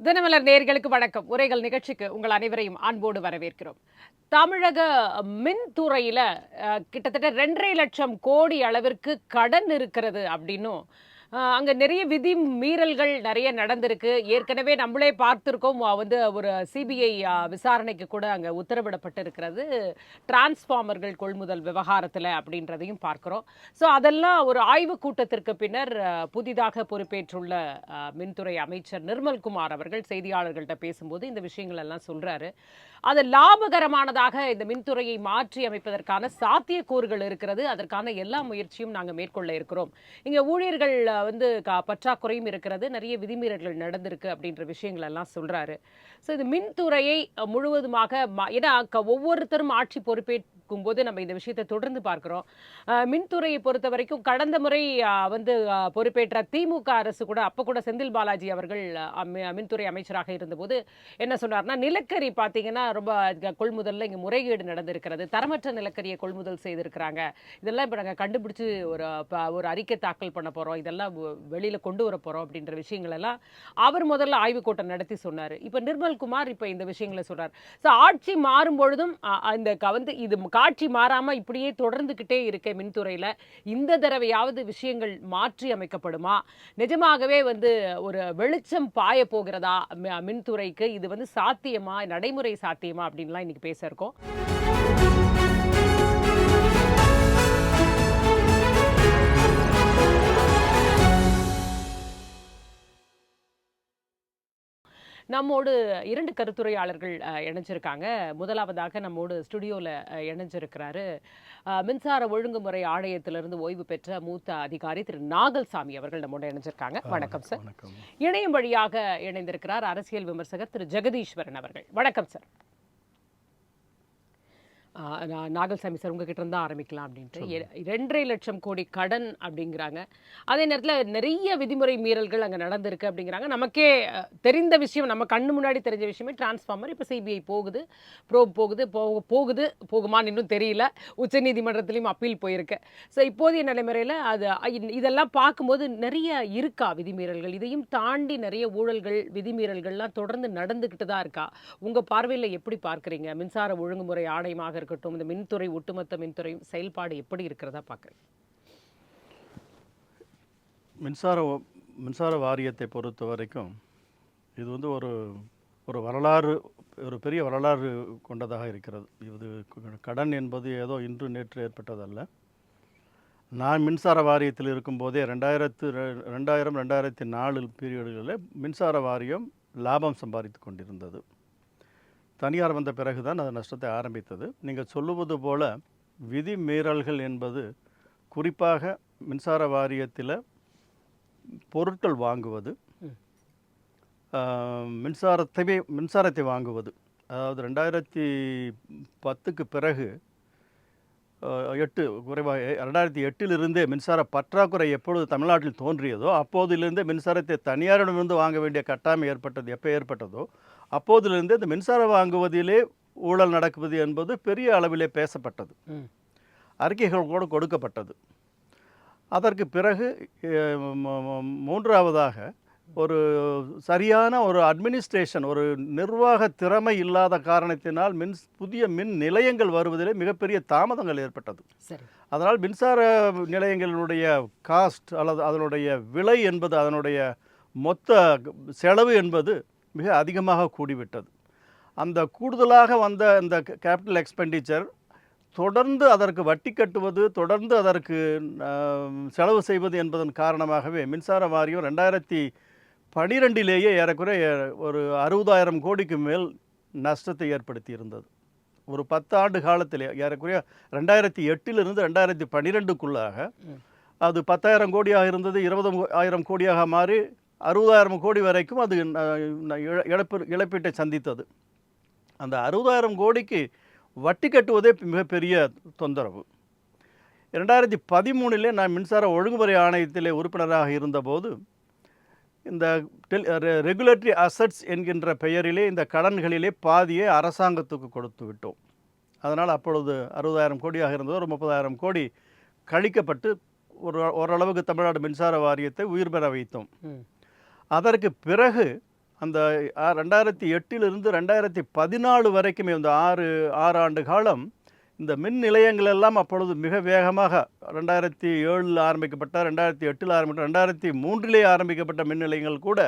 தினமலர் நேயர்களுக்கு வணக்கம். உரைகள் நிகழ்ச்சிக்கு உங்கள் அனைவரையும் அன்போடு வரவேற்கிறோம். தமிழக மின்துறையில கிட்டத்தட்ட 2.5 லட்சம் கோடி அளவிற்கு கடன் இருக்கிறது அப்படின்னும், அங்க நிறைய விதி மீறல்கள் நிறைய நடந்திருக்கு. ஏற்கனவே நம்மளே பார்த்திருக்கோம். ஒரு சிபிஐ விசாரணைக்கு கூட அங்க உத்தரவிடப்பட்டு இருக்கிறது. டிரான்ஸ்ஃபார்மர்கள் கொள்முதல் விவகாரத்துல அப்படின்றதையும் பார்க்கிறோம். ஸோ அதெல்லாம் ஒரு ஆய்வுக் கூட்டத்திற்கு பின்னர் புதிதாக பொறுப்பேற்றுள்ள மின்துறை அமைச்சர் நிர்மல்குமார் அவர்கள் செய்தியாளர்கள்ட்ட பேசும்போது இந்த விஷயங்கள் எல்லாம் சொல்றாரு. அது லாபகரமானதாக இந்த மின்துறையை மாற்றி அமைப்பதற்கான சாத்தியக்கூறுகள் இருக்கிறது. அதற்கான எல்லா முயற்சியும் நாங்கள் மேற்கொள்ள இருக்கிறோம். இங்க ஊழியர்கள் பற்றாக்குறையும் இருக்கிறது. நிறைய விதிமீறல்கள் நடந்திருக்கு அப்படின்ற விஷயங்கள் எல்லாம் சொல்றாரு. ஸோ இது மின்துறையை முழுவதுமாக ஏன்னா ஒவ்வொருத்தரும் ஆட்சி பொறுப்பேற்கும் போது நம்ம இந்த விஷயத்தை தொடர்ந்து பார்க்கிறோம். மின்துறையை பொறுத்த வரைக்கும் கடந்த முறை பொறுப்பேற்ற திமுக அரசு கூட அப்ப கூட செந்தில் பாலாஜி அவர்கள் மின்துறை அமைச்சராக இருந்தபோது என்ன சொன்னார்னா, நிலக்கரி பார்த்தீங்கன்னா ரொம்ப கொள்முதல்ல இங்க முறைகேடு நடந்திருக்கிறது. தரமற்ற நிலக்கரியை கொள்முதல் செய்திருக்கிறாங்க. இதெல்லாம் இப்ப நாங்க கண்டுபிடிச்சு ஒரு அறிக்கை தாக்கல் பண்ண போறோம். இதெல்லாம் வெளியில கொண்டு வர போறோம் அப்படின்ற விஷயங்கள் எல்லாம் அவர் முதல்ல ஆய்வுக் கூட்டம் நடத்தி சொன்னாரு. இப்ப நிர்மல்குமார் இப்ப இந்த விஷயங்களை சொல்றாரு. ஆட்சி மாறும் பொழுதும் இது காட்சி மாறாம இப்படியே தொடர்ந்துகிட்டே இருக்க மின்துறையில இந்த தடவையாவது விஷயங்கள் மாற்றி அமைக்கப்படுமா? நிஜமாகவே ஒரு வெளிச்சம் பாய போகிறதா மின்துறைக்கு? இது சாத்தியமா, நடைமுறை சாத்தியமா அப்படின்லாம் இன்னைக்கு பேச இருக்கோம். நம்மோடு 2 கருத்துரையாளர்கள் இணைஞ்சிருக்காங்க. முதலாவதாக நம்மோடு ஸ்டுடியோல இணைஞ்சிருக்கிறாரு மின்சார ஒழுங்குமுறை ஆணையத்திலிருந்து ஓய்வு பெற்ற மூத்த அதிகாரி திரு நாகல்சாமி அவர்கள் நம்மோடு இணைஞ்சிருக்காங்க. வணக்கம் சார். இணையம் வழியாக இணைந்திருக்கிறார் அரசியல் விமர்சகர் திரு ஜெகதீஸ்வரன் அவர்கள். வணக்கம் சார். நாகல்சாமி சார், உங்ககிட்ட இருந்தா ஆரம்பிக்கலாம் அப்படின்ட்டு. 2.5 லட்சம் கோடி கடன் அப்படிங்கிறாங்க. அதே நேரத்தில் நிறைய விதிமுறை மீறல்கள் அங்கே நடந்திருக்கு அப்படிங்கிறாங்க. நமக்கே தெரிந்த விஷயம், நம்ம கண்ணு முன்னாடி தெரிஞ்ச விஷயமே டிரான்ஸ்ஃபார்மர் இப்போ சிபிஐ போகுது, ப்ரோப் போகுமான்னு இன்னும் தெரியல. உச்சநீதிமன்றத்திலையும் அப்பீல் போயிருக்கு. ஸோ இப்போதைய நடைமுறையில் இதெல்லாம் பார்க்கும்போது நிறைய இருக்கா விதிமீறல்கள்? இதையும் தாண்டி நிறைய ஊழல்கள் விதிமீறல்கள்லாம் தொடர்ந்து நடந்துக்கிட்டு தான் இருக்கா? உங்கள் பார்வையில் எப்படி பார்க்குறீங்க? மின்சார ஒழுங்குமுறை ஆணையமாக இருக்கட்டும், இந்த மின்துறை ஒட்டுமொத்த மின்துறை செயல்பாடு எப்படி இருக்கிறதா பார்க்குறேன்? மின்சார வாரியத்தை பொறுத்த வரைக்கும் இது ஒரு வரலாறு, ஒரு பெரிய வரலாறு கொண்டதாக இருக்கிறது. இது கடன் என்பது ஏதோ இன்று நேற்று ஏற்பட்டதல்ல. நான் மின்சார வாரியத்தில் இருக்கும்போதே 2000-2004 பீரியடுகளில் மின்சார வாரியம் லாபம் சம்பாதித்து கொண்டிருந்தது. தனியார் வந்த பிறகுதான் அது நஷ்டத்தை ஆரம்பித்தது. நீங்கள் சொல்லுவது போல விதி மீறல்கள் என்பது குறிப்பாக மின்சார வாரியத்தில் பொருட்கள் வாங்குவது, மின்சாரத்தை வாங்குவது. அதாவது 2010க்கு பிறகு 2008 மின்சார பற்றாக்குறை எப்பொழுது தமிழ்நாட்டில் தோன்றியதோ அப்போதிலிருந்தே மின்சாரத்தை தனியாரிடமிருந்து வாங்க வேண்டிய கட்டாயம் எப்போ ஏற்பட்டதோ அப்போதிலிருந்தே இந்த மின்சாரம் வாங்குவதிலே ஊழல் நடக்குவது என்பது பெரிய அளவிலே பேசப்பட்டது, அறிக்கைகள் கூட கொடுக்கப்பட்டது. அதற்கு பிறகு மூன்றாவதாக ஒரு சரியான ஒரு அட்மினிஸ்ட்ரேஷன், ஒரு நிர்வாக திறமை இல்லாத காரணத்தினால் புதிய மின் நிலையங்கள் வருவதிலே மிகப்பெரிய தாமதங்கள் ஏற்பட்டது. அதனால் மின்சார நிலையங்களுடைய காஸ்ட் அல்லது அதனுடைய விலை என்பது, அதனுடைய மொத்த செலவு என்பது மிக அதிகமாக கூடிவிட்டது. அந்த கூடுதலாக வந்த இந்த கேபிட்டல் எக்ஸ்பெண்டிச்சர் தொடர்ந்து அதற்கு வட்டி கட்டுவது, தொடர்ந்து அதற்கு செலவு செய்வது என்பதன் காரணமாகவே மின்சார வாரியம் 2012 ஏறக்குறைய ஒரு 60,000 கோடிக்கு மேல் நஷ்டத்தை ஏற்படுத்தி இருந்தது. ஒரு 10 ஆண்டு காலத்திலே ஏறக்குறைய 2008 2012க்குள்ளாக அது 10,000 கோடியாக இருந்தது, 20,000 கோடியாக மாறி 60,000 கோடி வரைக்கும் அது இழப்பீட்டை சந்தித்தது. அந்த 60,000 கோடிக்கு வட்டி கட்டுவதே மிகப்பெரிய தொந்தரவு. 2013 நான் மின்சார ஒழுங்குமுறை ஆணையத்திலே உறுப்பினராக இருந்தபோது இந்த ரெகுலேட்டரி அசட்ஸ் என்கின்ற பெயரிலே இந்த கடன்களிலே பாதியை அரசாங்கத்துக்கு கொடுத்து விட்டோம். அதனால் அப்பொழுது 60,000 கோடியாக இருந்தது ஒரு 30,000 கோடி கழிக்கப்பட்டு ஓரளவுக்கு தமிழ்நாடு மின்சார வாரியத்தை உயிர் பெற வைத்தோம். அதற்கு பிறகு அந்த 2008 2014 வரைக்குமே இந்த ஆறு ஆண்டு காலம் இந்த மின் நிலையங்கள் எல்லாம் அப்பொழுது மிக வேகமாக 2007 ஆரம்பிக்கப்பட்ட, 2008 ஆரம்பிக்கப்பட்ட, 2003 ஆரம்பிக்கப்பட்ட மின் நிலையங்கள் கூட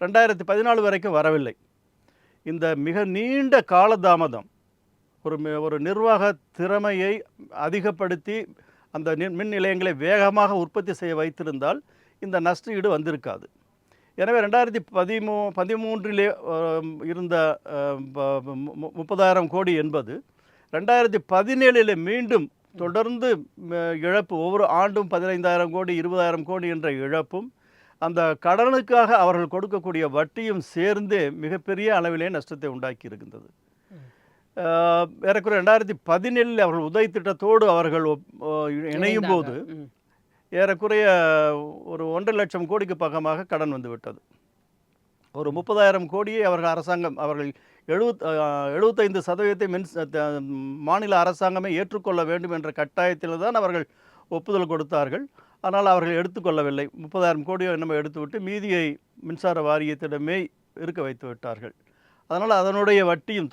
2014 வரைக்கும் வரவில்லை. இந்த மிக நீண்ட காலதாமதம் ஒரு நிர்வாக திறமையை அதிகப்படுத்தி அந்த மின் நிலையங்களை வேகமாக உற்பத்தி செய்ய வைத்திருந்தால் இந்த நஷ்டஈடு வந்திருக்காது. எனவே 2013 இருந்த 30,000 கோடி என்பது 2017 மீண்டும் தொடர்ந்து இழப்பு, ஒவ்வொரு ஆண்டும் 15,000 கோடி 20,000 கோடி என்ற இழப்பும் அந்த கடனுக்காக அவர்கள் கொடுக்கக்கூடிய வட்டியும் சேர்ந்தே மிகப்பெரிய அளவிலே நஷ்டத்தை உண்டாக்கி இருக்கின்றது. ஏறக்குறைய 2017 அவர்கள் உதவி திட்டத்தோடு அவர்கள் இணையும் போது ஏறக்குறைய ஒரு 1.5 லட்சம் கோடிக்கு பக்கமாக கடன் வந்துவிட்டது. ஒரு 30,000 கோடியை அரசாங்கம் அவர்கள் 75% மாநில அரசாங்கமே ஏற்றுக்கொள்ள வேண்டும் என்ற கட்டாயத்தில் தான் அவர்கள் ஒப்புதல் கொடுத்தார்கள். ஆனால் அவர்கள் எடுத்துக்கொள்ளவில்லை. 30,000 கோடியை நம்ம எடுத்துவிட்டு மீதியை மின்சார வாரியத்திடமே இருக்க வைத்து விட்டார்கள். அதனால் அதனுடைய வட்டியும்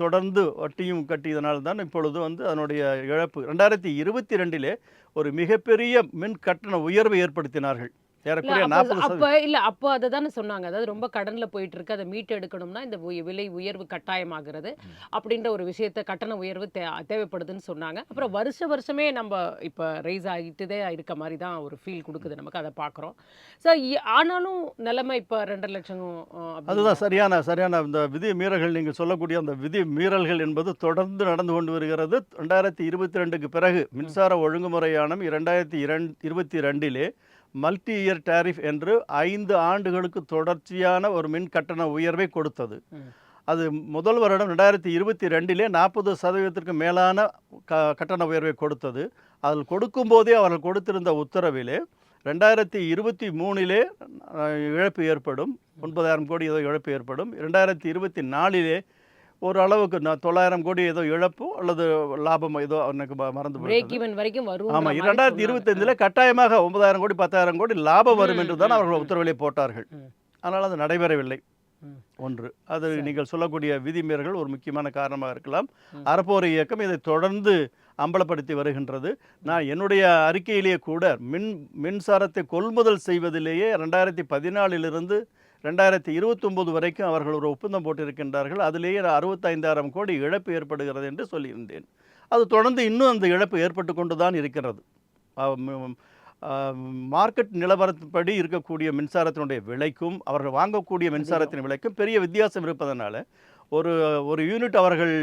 கட்டியதனால் தான் இப்பொழுது அதனுடைய இழப்பு 2022 ஒரு மிகப்பெரிய மின் கட்டண உயர்வை ஏற்படுத்தினார்கள். ஏறக்குறைய 40%. அப்போ அதை தானே சொன்னாங்க. அதாவது ரொம்ப கடனில் போயிட்டு இருக்கு, அதை மீட்டு எடுக்கணும்னா இந்த விலை உயர்வு கட்டாயமாகிறது அப்படின்ற ஒரு விஷயத்தை, கட்டண உயர்வு தேவைப்படுதுன்னு சொன்னாங்க. அப்புறம் வருஷமே நம்ம இப்போ ரைஸ் ஆகிட்டுதே இருக்க மாதிரி தான் ஒரு ஃபீல் கொடுக்குது நமக்கு, அதை பார்க்குறோம். ஸோ ஆனாலும் நிலைமை இப்போ 2.5 லட்சம். அதுதான் சரியான இந்த விதி மீறல்கள். நீங்கள் சொல்லக்கூடிய அந்த விதி மீறல்கள் என்பது தொடர்ந்து நடந்து கொண்டு வருகிறது. 2022க்கு பிறகு மின்சார ஒழுங்குமுறை ஆணையம் 2022 மல்டி இயர் டேரிஃப் என்று 5 ஆண்டுகளுக்கு தொடர்ச்சியான ஒரு மின் கட்டண உயர்வை கொடுத்தது. அது முதல் வருடம் 2022 40% மேலான கட்டண உயர்வை கொடுத்தது. அதில் கொடுக்கும்போதே அவர்கள் கொடுத்திருந்த உத்தரவிலே 2023 இழப்பு ஏற்படும், 9,000 கோடி ஏதோ இழப்பு ஏற்படும். 2024 ஒரு அளவுக்கு 9,000 கோடி ஏதோ இழப்பு அல்லது லாபம் ஏதோ எனக்கு மறந்து வரைக்கும் வரும். ஆமாம், 2025 கட்டாயமாக 9,000 கோடி 10,000 கோடி லாபம் வரும் என்று தான் அவர்கள் உத்தரவிலே போட்டார்கள். ஆனால் அது நடைபெறவில்லை. ஒன்று, அது நீங்கள் சொல்லக்கூடிய விதிமீறல்கள் ஒரு முக்கியமான காரணமாக இருக்கலாம். அறப்போர் இயக்கம் இதை தொடர்ந்து அம்பலப்படுத்தி வருகின்றது. நான் என்னுடைய அறிக்கையிலேயே கூட மின்சாரத்தை கொள்முதல் செய்வதிலேயே 2014 2029 வரைக்கும் அவர்கள் ஒரு ஒப்பந்தம் போட்டிருக்கின்றார்கள். அதிலேயே 65,000 கோடி இழப்பு ஏற்படுகிறது என்று சொல்லியிருந்தேன். அது தொடர்ந்து இன்னும் அந்த இழப்பு ஏற்பட்டு கொண்டு தான் இருக்கிறது. மார்க்கெட் நிலவரப்படி இருக்கக்கூடிய மின்சாரத்தினுடைய விலைக்கும் அவர்கள் வாங்கக்கூடிய மின்சாரத்தின் விலைக்கும் பெரிய வித்தியாசம் இருப்பதனால ஒரு யூனிட் அவர்கள்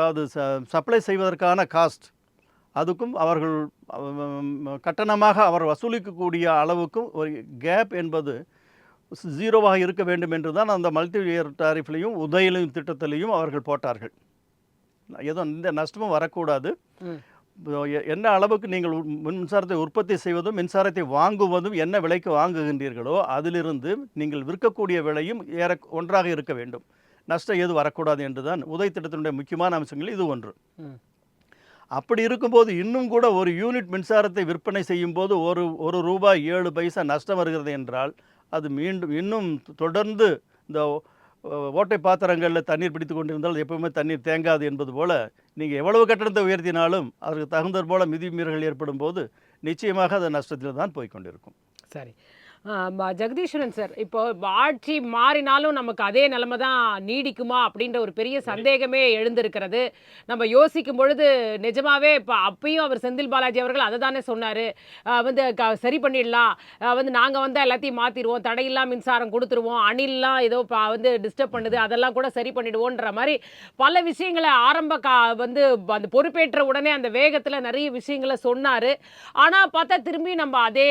அது சப்ளை செய்வதற்கான காஸ்ட், அதுக்கும் அவர்கள் கட்டணமாக அவர் வசூலிக்கக்கூடிய அளவுக்கும் ஒரு கேப் என்பது ஜீரோவாக இருக்க வேண்டும் என்று தான் அந்த மல்டி இயர் டாரிஃப்லையும் உதயலையும் திட்டத்திலையும் அவர்கள் போட்டார்கள். ஏதோ இந்த நஷ்டமும் வரக்கூடாது. என்ன அளவுக்கு நீங்கள் மின்சாரத்தை உற்பத்தி செய்வதும் மின்சாரத்தை வாங்குவதும் என்ன விலைக்கு வாங்குகின்றீர்களோ அதிலிருந்து நீங்கள் விற்கக்கூடிய விலையும் ஒன்றாக இருக்க வேண்டும். நஷ்டம் எது வரக்கூடாது என்று தான் உதய திட்டத்தினுடைய முக்கியமான அம்சங்கள் இது ஒன்று. அப்படி இருக்கும்போது இன்னும் கூட ஒரு யூனிட் மின்சாரத்தை விற்பனை செய்யும் போது ஒரு ரூபாய் 7 பைசா நஷ்டம் வருகிறது என்றால் அது இன்னும் தொடர்ந்து இந்த ஓட்டை பாத்திரங்களில் தண்ணீர் பிடித்து கொண்டிருந்தால் எப்பவுமே தண்ணீர் தேங்காது என்பது போல நீங்கள் எவ்வளவு கட்டணத்தை உயர்த்தினாலும் அதற்கு தகுந்தது போல விதிமீறல்கள் ஏற்படும் போது நிச்சயமாக அது நஷ்டத்தில் தான் போய்கொண்டிருக்கும். சரி, ஜெகதீஸ்வரன் சார், இப்போ ஆட்சி மாறினாலும் நமக்கு அதே நிலைமை தான் நீடிக்குமா அப்படின்ற ஒரு பெரிய சந்தேகமே எழுந்திருக்கிறது. நம்ம யோசிக்கும் பொழுது நிஜமாவே இப்போ அப்பயும் அவர் செந்தில் பாலாஜி அவர்கள் அதை தானே சொன்னார், சரி பண்ணிடலாம், நாங்கள் வந்தால் எல்லாத்தையும் மாற்றிடுவோம், தடையில்லா மின்சாரம் கொடுத்துருவோம், அணில்லாம் ஏதோ டிஸ்டர்ப் பண்ணுது அதெல்லாம் கூட சரி பண்ணிடுவோன்ற மாதிரி பல விஷயங்களை அந்த பொறுப்பேற்ற உடனே அந்த வேகத்தில் நிறைய விஷயங்களை சொன்னார். ஆனால் பார்த்தா திரும்பி நம்ம அதே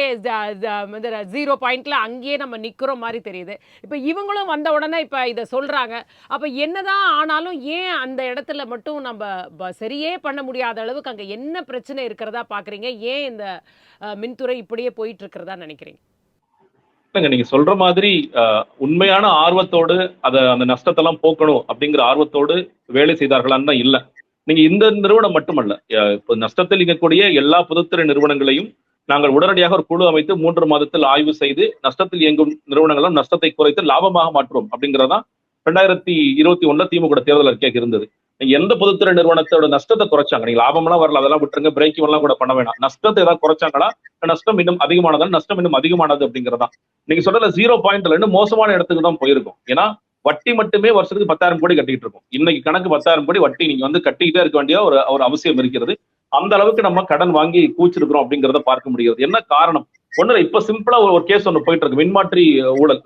0 பாயிண்ட்ல அங்கேயே நம்ம நிக்கிற மாதிரி தெரியுது. இப்ப இவங்களும் வந்த உடனே இப்ப இத சொல்றாங்க. அப்ப என்னதான் ஆனாலும் ஏன் அந்த இடத்துல மட்டும் நம்ம சரியே பண்ண முடியாத அளவுக்கு அங்க என்ன பிரச்சனை இருக்கிறதா பாக்குறீங்க? ஏன் இந்த மின்துறை இப்படியே போயிட்டு இருக்கிறதா நினைக்கிறீங்க? நீங்க சொல்ற மாதிரி உண்மையான ஆர்வத்தோடு அந்த நஷ்டத்தெல்லாம் போக்கணும் அப்படிங்கிற ஆர்வத்தோடு வேலை செய்தார்களான்னு தான் இல்ல. நீங்க இந்த நிறுவனம் மட்டுமல்ல, இப்ப நஷ்டத்தில் இருக்கக்கூடிய எல்லா பொதுத்துறை நிறுவனங்களையும் நாங்கள் உடனடியாக ஒரு குழு அமைத்து 3 மாதத்தில் ஆய்வு செய்து நஷ்டத்தில் இயங்கும் நிறுவனங்களும் நஷ்டத்தை குறைத்து லாபமாக மாற்றுவோம் அப்படிங்கிறதா 2021 திமுக தேர்தல் அறிக்கையாக இருந்தது. நீங்க எந்த பொதுத்துறை நிறுவனத்தோட நஷ்டத்தை குறைச்சாங்க? நீங்க லாபம்லாம் வரல, அதெல்லாம் விட்டுருங்க, பிரேக் எல்லாம் கூட பண்ண வேணாம். நஷ்டத்தை ஏதாவது குறைச்சாங்களா? நஷ்டம் இன்னும் அதிகமானதா? நஷ்டம் இன்னும் அதிகமானது அப்படிங்கிறதா. நீங்க சொல்றதுல 0 பாயிண்ட்ல இருந்து மோசமான இடத்துக்கு தான் போயிருக்கும். ஏன்னா வட்டி மட்டுமே வருஷத்துக்கு 10,000 கோடி கட்டிட்டு இருக்கும். இன்னைக்கு கணக்கு 10,000 கோடி வட்டி நீங்க வந்து கட்டிக்கிட்டே இருக்க வேண்டிய ஒரு அவசியம் இருக்கிறது. அந்த அளவுக்கு நம்ம கடன் வாங்கி கூச்சிருக்கிறோம் அப்படிங்கிறத பார்க்க முடிகிறது. என்ன காரணம்? ஒண்ணு, இப்ப சிம்பிளா ஒரு கேஸ் ஒண்ணு போயிட்டு இருக்கு. மின்மாற்றி ஊழல்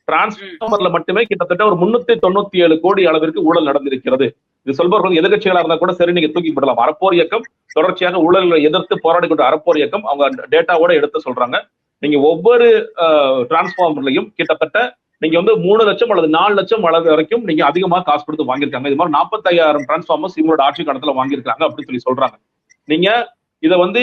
டிரான்ஸ்பார்மர்ல மட்டுமே கிட்டத்தட்ட ஒரு 397 கோடி அளவிற்கு ஊழல் நடந்திருக்கிறது. இது சொல்பவர்கள் எதிர்கட்சிகளா இருந்தா கூட சரி, நீங்க தூக்கி போடலாம். அறப்போர் இயக்கம் தொடர்ச்சியாக ஊழல்களை எதிர்த்து போராடி கொண்ட அறப்போர் இயக்கம் அவங்க டேட்டாவோட எடுத்து சொல்றாங்க. நீங்க ஒவ்வொரு டிரான்ஸ்பார்மர்லையும் கிட்டத்தட்ட நீங்க வந்து 3 லட்சம் அல்லது 4 லட்சம் அளவு வரைக்கும் நீங்க அதிகமா காசு கொடுத்து வாங்கியிருக்காங்க. இது மாதிரி 45,000 டிரான்ஸ்பார்மர்ஸ் இவங்களோட ஆட்சி காலத்துல வாங்கியிருக்காங்க அப்படின்னு சொல்லி சொல்றாங்க. நீங்க இதை வந்து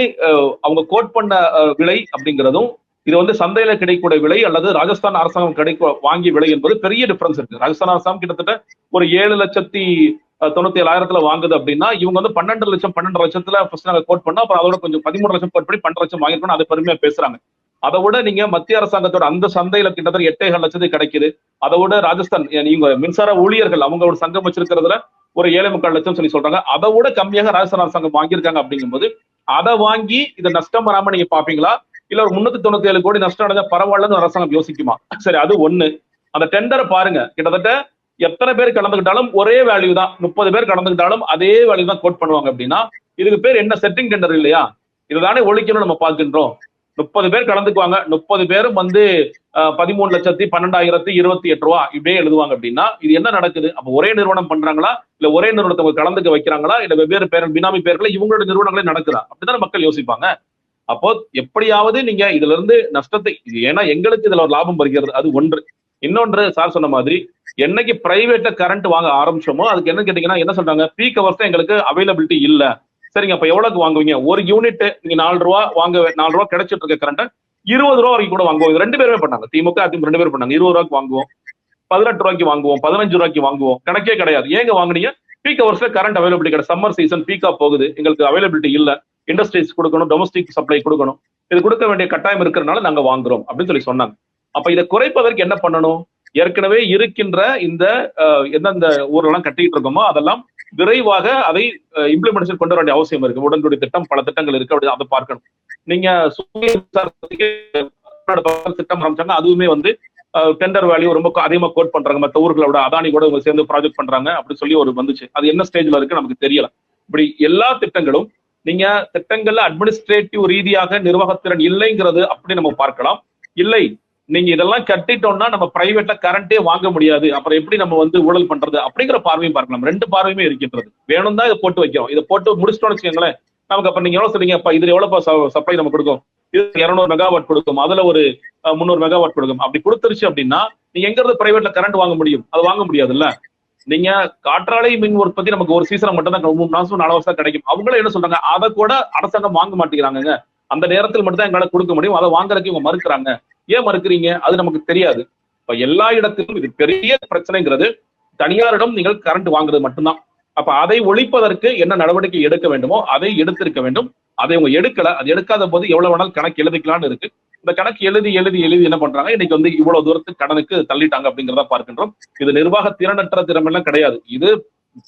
அவங்க கோட் பண்ண விலை அப்படிங்கிறதும் இது வந்து சந்தையில கிடைக்கக்கூடிய விலை அல்லது ராஜஸ்தான் அரசாங்கம் வாங்கிய விலை என்பது பெரிய டிஃபரன்ஸ் இருக்கு. ராஜஸ்தான் அரசாங்கம் கிட்டத்தட்ட ஒரு 7,97,000 வாங்குது அப்படின்னா இவங்க வந்து 12 லட்சத்துல ஃபர்ஸ்ட் நாங்க கோட் பண்ணோம், அப்புறம் அதோட கொஞ்சம் 13 லட்சம் கோட் பண்ணி 12 லட்சம் வாங்கிருக்கோம், அதை பெருமையா பேசுறாங்க. அதை விட நீங்க மத்திய அரசாங்கத்தோட அந்த சந்தையில கிட்டத்தட்ட 8,5 லட்சத்துக்கு கிடைக்குது. அதை விட ராஜஸ்தான் நீங்க மின்சார ஊழியர்கள் அவங்களோட சங்கம் வச்சிருக்கிறதுல ஒரு 7.25 லட்சம் சொல்லி சொல்றாங்க. அதை விட கம்மியாக ராஜஸ்தான் அரசாங்கம் வாங்கியிருக்காங்க. அப்படிங்கும்போது அதை வாங்கி இதை நஷ்டம் வராம நீங்க பாப்பீங்களா? இல்ல ஒரு 397 கோடி நஷ்டம் அடைஞ்சா பரவாயில்லன்னு அரசாங்கம் யோசிக்குமா? சரி, அது ஒண்ணு. அந்த டெண்டரை பாருங்க, கிட்டத்தட்ட எத்தனை பேர் கலந்துக்கிட்டாலும் ஒரே வேல்யூ தான். 30 பேர் கலந்துக்கிட்டாலும் அதே வேல்யூ தான் கோட் பண்ணுவாங்க. அப்படின்னா இதுக்கு பேர் என்ன? செட்டிங் டெண்டர் இல்லையா? இதுதானே ஒழிக்கணும் நம்ம பார்க்கின்றோம். 30 பேர் கலந்துக்குவாங்க, 30 பேரும் வந்து 13,12,028 ரூபா இப்படியே எழுதுவாங்க. அப்படின்னா இது என்ன நடக்குது? அப்ப ஒரே நிறுவனம் பண்றாங்களா, இல்ல ஒரே நிறுவனத்தை கலந்துக்க வைக்கிறாங்களா, இல்ல வெவ்வேறு பேர் பினாமி பேர்களை இவங்களோட நிறுவனங்களே நடக்குதா? அப்படிதான் மக்கள் யோசிப்பாங்க. அப்போ எப்படியாவது நீங்க இதுல இருந்து நஷ்டத்தை, ஏன்னா எங்களுக்கு இதுல ஒரு லாபம் வருகிறது, அது ஒன்று. இன்னொன்று, சார் சொன்ன மாதிரி என்னைக்கு பிரைவேட்ல கரண்ட் வாங்க ஆரம்பிச்சோமோ அதுக்கு என்ன கேட்டீங்கன்னா என்ன சொல்றாங்க? பீக் ஹவர்ஸ் எங்களுக்கு அவைலபிலிட்டி இல்ல. சரிங்க, அப்ப எவ்வளவுக்கு வாங்குவீங்க? ஒரு யூனிட் நீங்க 4 ரூபா 4 ரூபா கிடைச்சிட்டு இருக்க கரண்ட் 20 ரூபா வரைக்கும் கூட வாங்குவோம். இது 2 பேருமே பண்ணாங்க, திமுக அதிமுக 2 பேரும் பண்ணாங்க. 20 ரூபாய்க்கு வாங்குவோம், 18 ரூபாய்க்கு வாங்குவோம், 15 ரூபாய்க்கு வாங்குவோம். கணக்கே கிடையாது. ஏங்க வாங்குனீங்க? பீக் ஹவர்ஸ்ல கரண்ட் அவைலபிலிட்டி கிடையாது. சம்மர் சீசன் பீக்கா போகுது, எங்களுக்கு அவைலபிலிட்டி இல்ல, இண்டஸ்ட்ரீஸ் கொடுக்கணும், டொமஸ்டிக் சப்ளை கொடுக்கணும், இது கொடுக்க வேண்டிய கட்டாயம் இருக்கிறதுனால நாங்க வாங்குறோம் அப்படின்னு சொல்லி சொன்னாங்க. அப்ப இதை குறைப்பதற்கு என்ன பண்ணணும்? ஏற்கனவே இருக்கின்ற இந்த எந்தெந்த ஊரெல்லாம் கட்டிட்டு இருக்கோமோ அதெல்லாம் விரைவாக அதை இம்ப்ளிமெண்டேஷன் கொண்டு வர வேண்டிய அவசியம் இருக்கு. உடன்குடி திட்டம், பல திட்டங்கள் இருக்கு, அப்படி அதை பார்க்கணும். நீங்க திட்டம் ஆரம்பிச்சாங்க, அதுவுமே வந்து டெண்டர் வேல்யூ ரொம்ப அதிகமா கோட் பண்றாங்க. மற்ற ஊர்களோட அதானி கூட சேர்ந்து ப்ராஜெக்ட் பண்றாங்க அப்படி சொல்லி ஒரு வந்துச்சு. அது என்ன ஸ்டேஜ்ல இருக்கு நமக்கு தெரியல. இப்படி எல்லா திட்டங்களும் நீங்க திட்டங்கள்ல அட்மினிஸ்ட்ரேட்டிவ் ரீதியாக நிர்வாகத்திறன் இல்லைங்கிறது அப்படி நம்ம பார்க்கலாம். இல்லை, நீங்க இதெல்லாம் கட்டிட்டோம்னா நம்ம பிரைவேட்ல கரண்டே வாங்க முடியாது, அப்புறம் எப்படி நம்ம வந்து ஊழல் பண்றது அப்படிங்கிற பார்வையும் பார்க்கலாம். 2 பார்வையுமே இருக்கின்றது. வேணும் தான் இதை போட்டு வைக்கிறோம். இதை போட்டு முடிச்சிட்டோம்னு வச்சுக்கோங்களேன், நமக்கு அப்ப நீங்க எவ்வளவு சொல்றீங்க, அப்ப இதுல எவ்வளவு சப்ளை நம்ம கொடுக்கும்? இது 200 மெகாவாட் கொடுக்கும், அதுல ஒரு 300 மெகாவாட் கொடுக்கும். அப்படி கொடுத்துருச்சு அப்படின்னா நீங்க எங்க இருந்து பிரைவேட்ல கரண்ட் வாங்க முடியும்? அது வாங்க முடியாதுல்ல. நீங்க காற்றாலை மின் உற்பத்தி நமக்கு ஒரு சீசன் மட்டும் தான் 3 மாசம் 4 வருஷம் கிடைக்கும். அவங்களே என்ன சொல்றாங்க? அதை கூட அரசாங்கம் வாங்க மாட்டேங்கிறாங்க. அந்த நேரத்தில் மட்டும் தான் எங்களால கொடுக்க முடியும், அதை வாங்குறதுக்கு இவங்க மறுக்கிறாங்க. ஏன் மறுக்கிறீங்க? அது நமக்கு தெரியாது. இப்ப எல்லா இடத்திலும் இது பெரிய பிரச்சனைங்கிறது தனியாரிடம் நீங்கள் கரண்ட் வாங்குறது மட்டும்தான். அப்ப அதை ஒழிப்பதற்கு என்ன நடவடிக்கை எடுக்க வேண்டுமோ அதை எடுத்திருக்க வேண்டும். அதை அவங்க எடுக்கல. அது எடுக்காத போது எவ்வளவு வேணாலும் கணக்கு எழுதிக்கலாம்னு இருக்கு. இந்த கணக்கு எழுதி என்ன பண்றாங்க? இன்னைக்கு வந்து இவ்வளவு தூரத்துக்கு கடனுக்கு தள்ளிட்டாங்க அப்படிங்கிறத பார்க்கின்றோம். இது நிர்வாக திறனற்ற திறமெல்லாம் கிடையாது. இது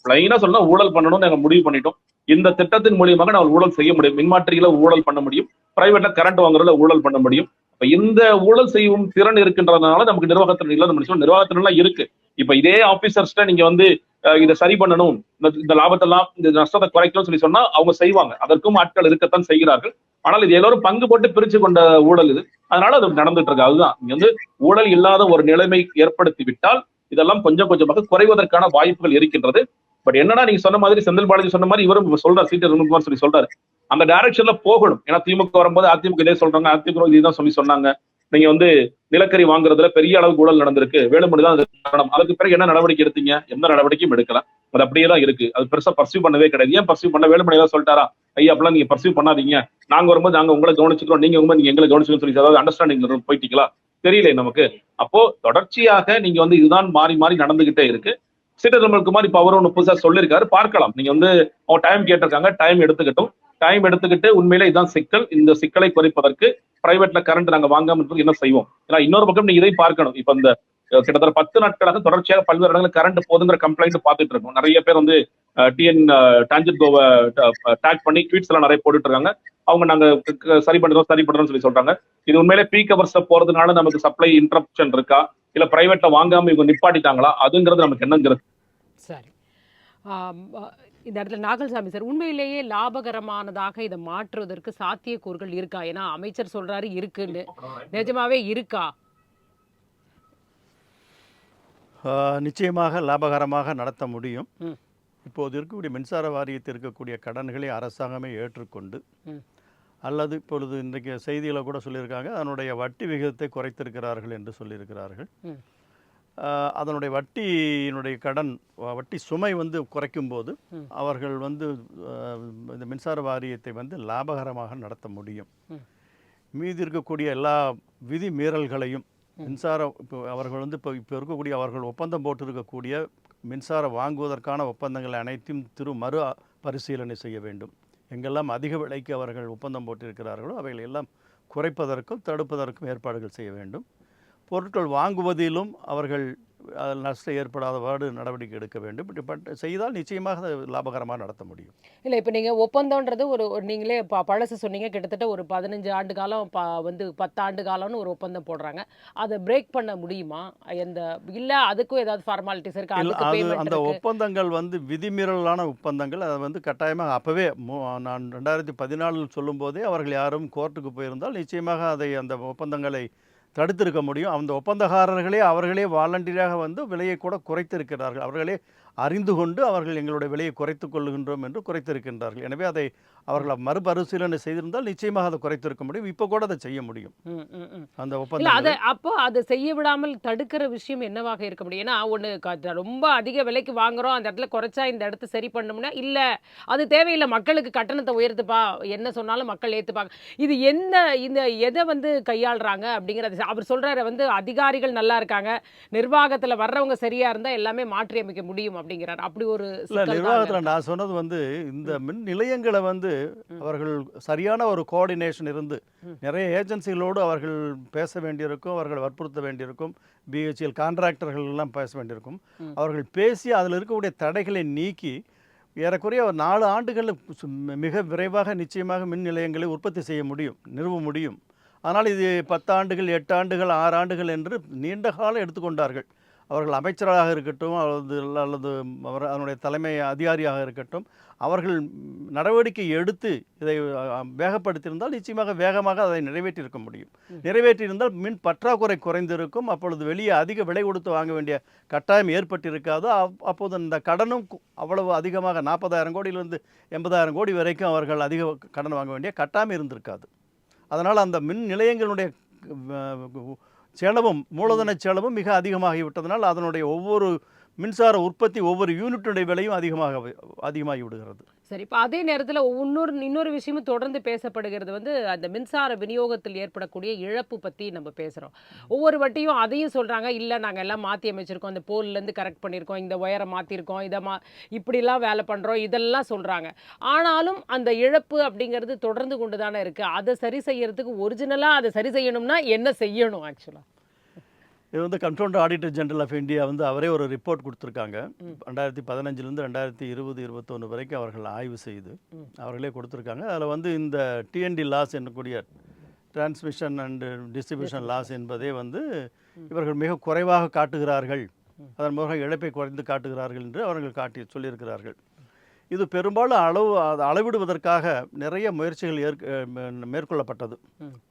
பிளைனா சொன்னா ஊழல் பண்ணணும்னு நாங்க முடிவு பண்ணிட்டோம். இந்த திட்டத்தின் மூலியமாக நான் ஊழல் செய்ய முடியும். மின்மாற்றிகளை ஊழல் பண்ண முடியும், பிரைவேட்ல கரண்ட் வாங்குறதுல ஊழல் பண்ண முடியும். இந்த ஊழல் செய்யும் திறன் இருக்கின்றதுனால நமக்கு நிர்வாகத்திறன் இல்ல. நிர்வாகத்திறன் இருக்கு. இப்ப இதே ஆபீசர்ஸ்ட நீங்க வந்து இதை சரி பண்ணணும், இந்த லாபத்தெல்லாம் இந்த நஷ்டத்தை குறைக்கணும்னு சொல்லி சொன்னா அவங்க செய்வாங்க. அதற்கும் ஆட்கள் இருக்கத்தான் செய்கிறார்கள். ஆனால் இது எல்லாரும் பங்கு போட்டு பிரிச்சு கொண்ட ஊழல் இது. அதனால அது நடந்துட்டு இருக்கு. அதுதான் இங்க வந்து ஊழல் இல்லாத ஒரு நிலைமை ஏற்படுத்தி விட்டால் இதெல்லாம் கொஞ்சம் கொஞ்சமாக குறைவதற்கான வாய்ப்புகள் இருக்கின்றது. பட் என்னன்னா நீங்க சொன்ன மாதிரி செந்தில் பாலாஜி சொன்ன மாதிரி இவரும் சொல்றாரு, சீட்டு சொல்லி சொல்றாரு, அந்த டைரக்ஷன்ல போகணும். ஏன்னா திமுக வரும்போது அதிமுக இதே சொல்றாங்க, அதிமுக இதுதான் சொல்லி சொன்னாங்க. நீங்க வந்து நிலக்கரி வாங்குறதுல பெரிய அளவு ஊழல் நடந்திருக்கு, வேலுமணி தான் காரணம். அதுக்கு பிறகு என்ன நடவடிக்கை எடுத்தீங்க? எந்த நடவடிக்கையும் எடுக்கல. அது அப்படியே தான் இருக்கு. அது பெருசா பர்சியூ பண்ணவே கிடையாது. ஏன் பர்சியூ பண்ண? வேலுமணி ஏதாவது சொல்லிட்டாரா? ஐயா அப்பெல்லாம் நீங்க பர்சியூ பண்ணாதீங்க, நாங்க வரும்போது நாங்க உங்களை கவனிச்சுக்கிறோம், நீங்க வரும்போது நீங்க எங்களை கவனிச்சுக்கணும் சொல்லி அதாவது அண்டர்ஸ்டாண்டிங் போயிட்டீங்களா? தெரியல நமக்கு. அப்போ தொடர்ச்சியாக நீங்க வந்து இதுதான் மாறி மாறி நடந்துகிட்டே இருக்கு. சீட்டு நிர்மல்குமார் இப்ப அவரும் புதுசா சொல்லியிருக்காரு, பார்க்கலாம். நீங்க வந்து அவங்க டைம் கேட்டிருக்காங்க, டைம் எடுத்துக்கிட்டும். டைம் எடுத்துக்கிட்டு உண்மையிலே இதுதான் சிக்கல், இந்த சிக்கலை குறைப்பதற்கு பிரைவேட்ல கரண்ட் நாங்க வாங்காம இருக்கிறது என்ன செய்வோம். ஏன்னா இன்னொரு பக்கம் நீங்க இதை பார்க்கணும். இப்ப இந்த கிட்டத்தட்ட 10 நாட்களாக தொடர்ச்சியாக பல்வேறு இடங்களில் கரண்ட் போதுங்கிற கம்ப்ளைண்ட் பார்த்துட்டு இருக்கோம். நிறைய பேர் வந்து டிஎன் டான்ஜெட் கோவை டேக் பண்ணி ட்வீட்ஸ் எல்லாம் நிறைய போட்டுட்டு இருக்காங்க. அவங்க நாங்க சரி பண்றோம் சொல்லி சொல்றாங்க. இது உண்மையிலே பீக் ஹவர்ஸ்ல போறதுனால நமக்கு சப்ளை இன்டரப்ஷன் இருக்கா, இல்ல பிரைவேட்ல வாங்காம இவங்க நிப்பாட்டிட்டாங்களா, அதுங்கிறது நமக்கு என்னங்கிறது. சரி, இந்த இடத்துல நாகல்சாமி சார், உண்மையிலேயே லாபகரமானதாக இதை மாற்றுவதற்கு சாத்தியக்கூறுகள் இருக்கா? ஏன்னா அமைச்சர் சொல்றாரு இருக்குன்னு, நிஜமாவே இருக்கா? நிச்சயமாக லாபகரமாக நடத்த முடியும். இப்போது இருக்கக்கூடிய மின்சார வாரியத்தில் இருக்கக்கூடிய கடன்களை அரசாங்கமே ஏற்றுக்கொண்டு, அல்லது இப்பொழுது இன்றைக்கு செய்தியில் கூட சொல்லியிருக்காங்க, அதனுடைய வட்டி விகிதத்தை குறைத்திருக்கிறார்கள் என்று சொல்லியிருக்கிறார்கள். அதனுடைய வட்டியினுடைய வட்டி சுமை வந்து குறைக்கும் போது அவர்கள் வந்து இந்த மின்சார வாரியத்தை வந்து லாபகரமாக நடத்த முடியும். மீதி இருக்கக்கூடிய எல்லா விதி மீறல்களையும் இப்போ அவர்கள் வந்து இப்போ இருக்கக்கூடிய அவர்கள் ஒப்பந்தம் போட்டு இருக்கக்கூடிய மின்சாரம் வாங்குவதற்கான ஒப்பந்தங்கள் அனைத்தையும் மறு பரிசீலனை செய்ய வேண்டும். எங்கெல்லாம் அதிக விலைக்கு அவர்கள் ஒப்பந்தம் போட்டிருக்கிறார்களோ அவைகள் எல்லாம் குறைப்பதற்கும் தடுப்பதற்கும் ஏற்பாடுகள் செய்ய வேண்டும். பொருட்கள் வாங்குவதிலும் அவர்கள் நஷ்டம் ஏற்படாதவாறு நடவடிக்கை எடுக்க வேண்டும். இப்படி செய்தால் நிச்சயமாக லாபகரமாக நடத்த முடியும். இல்லை, இப்போ நீங்கள் ஒப்பந்தம்ன்றது ஒரு நீங்களே பழசு சொன்னீங்க, கிட்டத்தட்ட ஒரு 15 ஆண்டு காலம் வந்து 10 ஆண்டு காலம்னு ஒரு ஒப்பந்தம் போடுறாங்க. அதை பிரேக் பண்ண முடியுமா? இல்லை அதுக்கும் ஏதாவது ஃபார்மாலிட்டிஸ் இருக்கு? அந்த ஒப்பந்தங்கள் வந்து விதிமீறலான ஒப்பந்தங்கள். அதை வந்து கட்டாயமாக அப்போவே நான் 2014 சொல்லும் போதே அவர்கள் யாரும் கோர்ட்டுக்கு போயிருந்தால் நிச்சயமாக அந்த ஒப்பந்தங்களை தடுத்திருக்க முடியும். அந்த ஒப்பந்தக்காரர்களே அவர்களே வாலண்டியராக வந்து விலையை கூட குறைத்திருக்கிறார்கள். அவர்களே அறிந்து கொண்டு அவர்கள் எங்களுடைய விலையை குறைத்துக் கொள்ளுகின்றோம் என்று குறைத்திருக்கின்றார்கள். எனவே அதை அவர்கள் மறுபரிசீலனை செய்திருந்தால் நிச்சயமாக அதை குறைத்திருக்க முடியும். இப்போ கூட அதை செய்ய முடியும். அந்த ஒப்பந்தம் அப்போ அதை செய்ய விடாமல் தடுக்கிற விஷயம் என்னவாக இருக்க முடியும்? ஏன்னா ஒன்று ரொம்ப அதிக விலைக்கு வாங்குறோம், அந்த இடத்துல குறைச்சா இந்த இடத்த சரி பண்ணோம்னா இல்லை அது தேவையில்லை, மக்களுக்கு கட்டணத்தை உயர்த்துப்பா, என்ன சொன்னாலும் மக்கள் ஏற்றுப்பாங்க. இது இந்த எதை வந்து கையாளுறாங்க அப்படிங்கிறது அவர் சொல்றாரு. வந்து அதிகாரிகள் நல்லா இருக்காங்க, நிர்வாகத்தில் வர்றவங்க சரியா இருந்தால் எல்லாமே மாற்றி அமைக்க முடியும் அப்படிங்கிறார். அப்படி ஒரு நிர்வாகத்தில் நான் சொன்னது வந்து இந்த மின் நிலையங்களை வந்து அவர்கள் சரியான ஒரு கோஆர்டினேஷன் இருந்து நிறைய ஏஜென்சிகளோடு அவர்கள் பேச வேண்டியிருக்கும், அவர்கள் வற்புறுத்த வேண்டியிருக்கும், பிஹெச்எல் கான்ட்ராக்டர்கள் எல்லாம் பேச வேண்டியிருக்கும். அவர்கள் பேசி அதில் இருக்கக்கூடிய தடைகளை நீக்கி ஏறக்குறைய ஒரு 4 ஆண்டுகளில் மிக விரைவாக நிச்சயமாக மின் நிலையங்களை உற்பத்தி செய்ய முடியும், நிறுவ முடியும். ஆனால் இது 10 ஆண்டுகள் 8 ஆண்டுகள் 6 ஆண்டுகள் என்று நீண்ட காலம் எடுத்துக்கொண்டார்கள். அவர்கள் அமைச்சராக இருக்கட்டும் அல்லது அதனுடைய தலைமை அதிகாரியாக இருக்கட்டும், அவர்கள் நடவடிக்கை எடுத்து இதை வேகப்படுத்தியிருந்தால் நிச்சயமாக வேகமாக அதை நிறைவேற்றியிருக்க முடியும். நிறைவேற்றியிருந்தால் மின் பற்றாக்குறை குறைந்திருக்கும். அப்பொழுது வெளியே அதிக விலை கொடுத்து வாங்க வேண்டிய கட்டாயம் ஏற்பட்டிருக்காது. அப்போது இந்த கடனும் அவ்வளவு அதிகமாக 40,000 கோடியிலிருந்து 80,000 கோடி வரைக்கும் அவர்கள் அதிக கடன் வாங்க வேண்டிய கட்டாயம் இருந்திருக்காது. அதனால் அந்த மின் நிலையங்களுடைய செலவும் மூலதன செலவும் மிக அதிகமாகிவிட்டதனால் அதனுடைய ஒவ்வொரு மின்சார உற்பத்தி ஒவ்வொரு யூனிட்டுடைய விலையும் அதிகமாகி விடுகிறது. சரி, இப்போ அதே நேரத்தில் இன்னொரு விஷயமும் தொடர்ந்து பேசப்படுகிறது. வந்து அந்த மின்சார விநியோகத்தில் ஏற்படக்கூடிய இழப்பு பற்றி நம்ம பேசுகிறோம். ஒவ்வொரு வட்டியும் அதையும் சொல்கிறாங்க, இல்லை நாங்கள் எல்லாம் மாற்றி அமைச்சிருக்கோம், இந்த போல்லேருந்து கரெக்ட் பண்ணியிருக்கோம், இந்த ஒயரை மாற்றிருக்கோம், இப்படிலாம் வேலை பண்ணுறோம், இதெல்லாம் சொல்கிறாங்க. ஆனாலும் அந்த இழப்பு அப்படிங்கிறது தொடர்ந்து கொண்டு தானே இருக்குது. அதை சரி செய்யறதுக்கு ஒரிஜினலாக அதை சரி செய்யணும்னா என்ன செய்யணும்? ஆக்சுவலாக இது வந்து comptroller auditor general of India வந்து அவரே ஒரு ரிப்போர்ட் கொடுத்துருக்காங்க. 2015லேருந்து 2020-21 வரைக்கும் அவர்கள் ஆய்வு செய்து அவர்களே கொடுத்துருக்காங்க. அதில் வந்து இந்த டிஎன்டி லாஸ் என்னக்கூடிய டிரான்ஸ்மிஷன் அண்டு டிஸ்ட்ரிபியூஷன் லாஸ் என்பதே வந்து இவர்கள் மிக குறைவாக காட்டுகிறார்கள், அதன் மூலம் இழப்பை குறைந்து காட்டுகிறார்கள் என்று அவர்கள் சொல்லியிருக்கிறார்கள். இது பெரும்பாலும் அளவிடுவதற்காக நிறைய முயற்சிகள் மேற்கொள்ளப்பட்டது.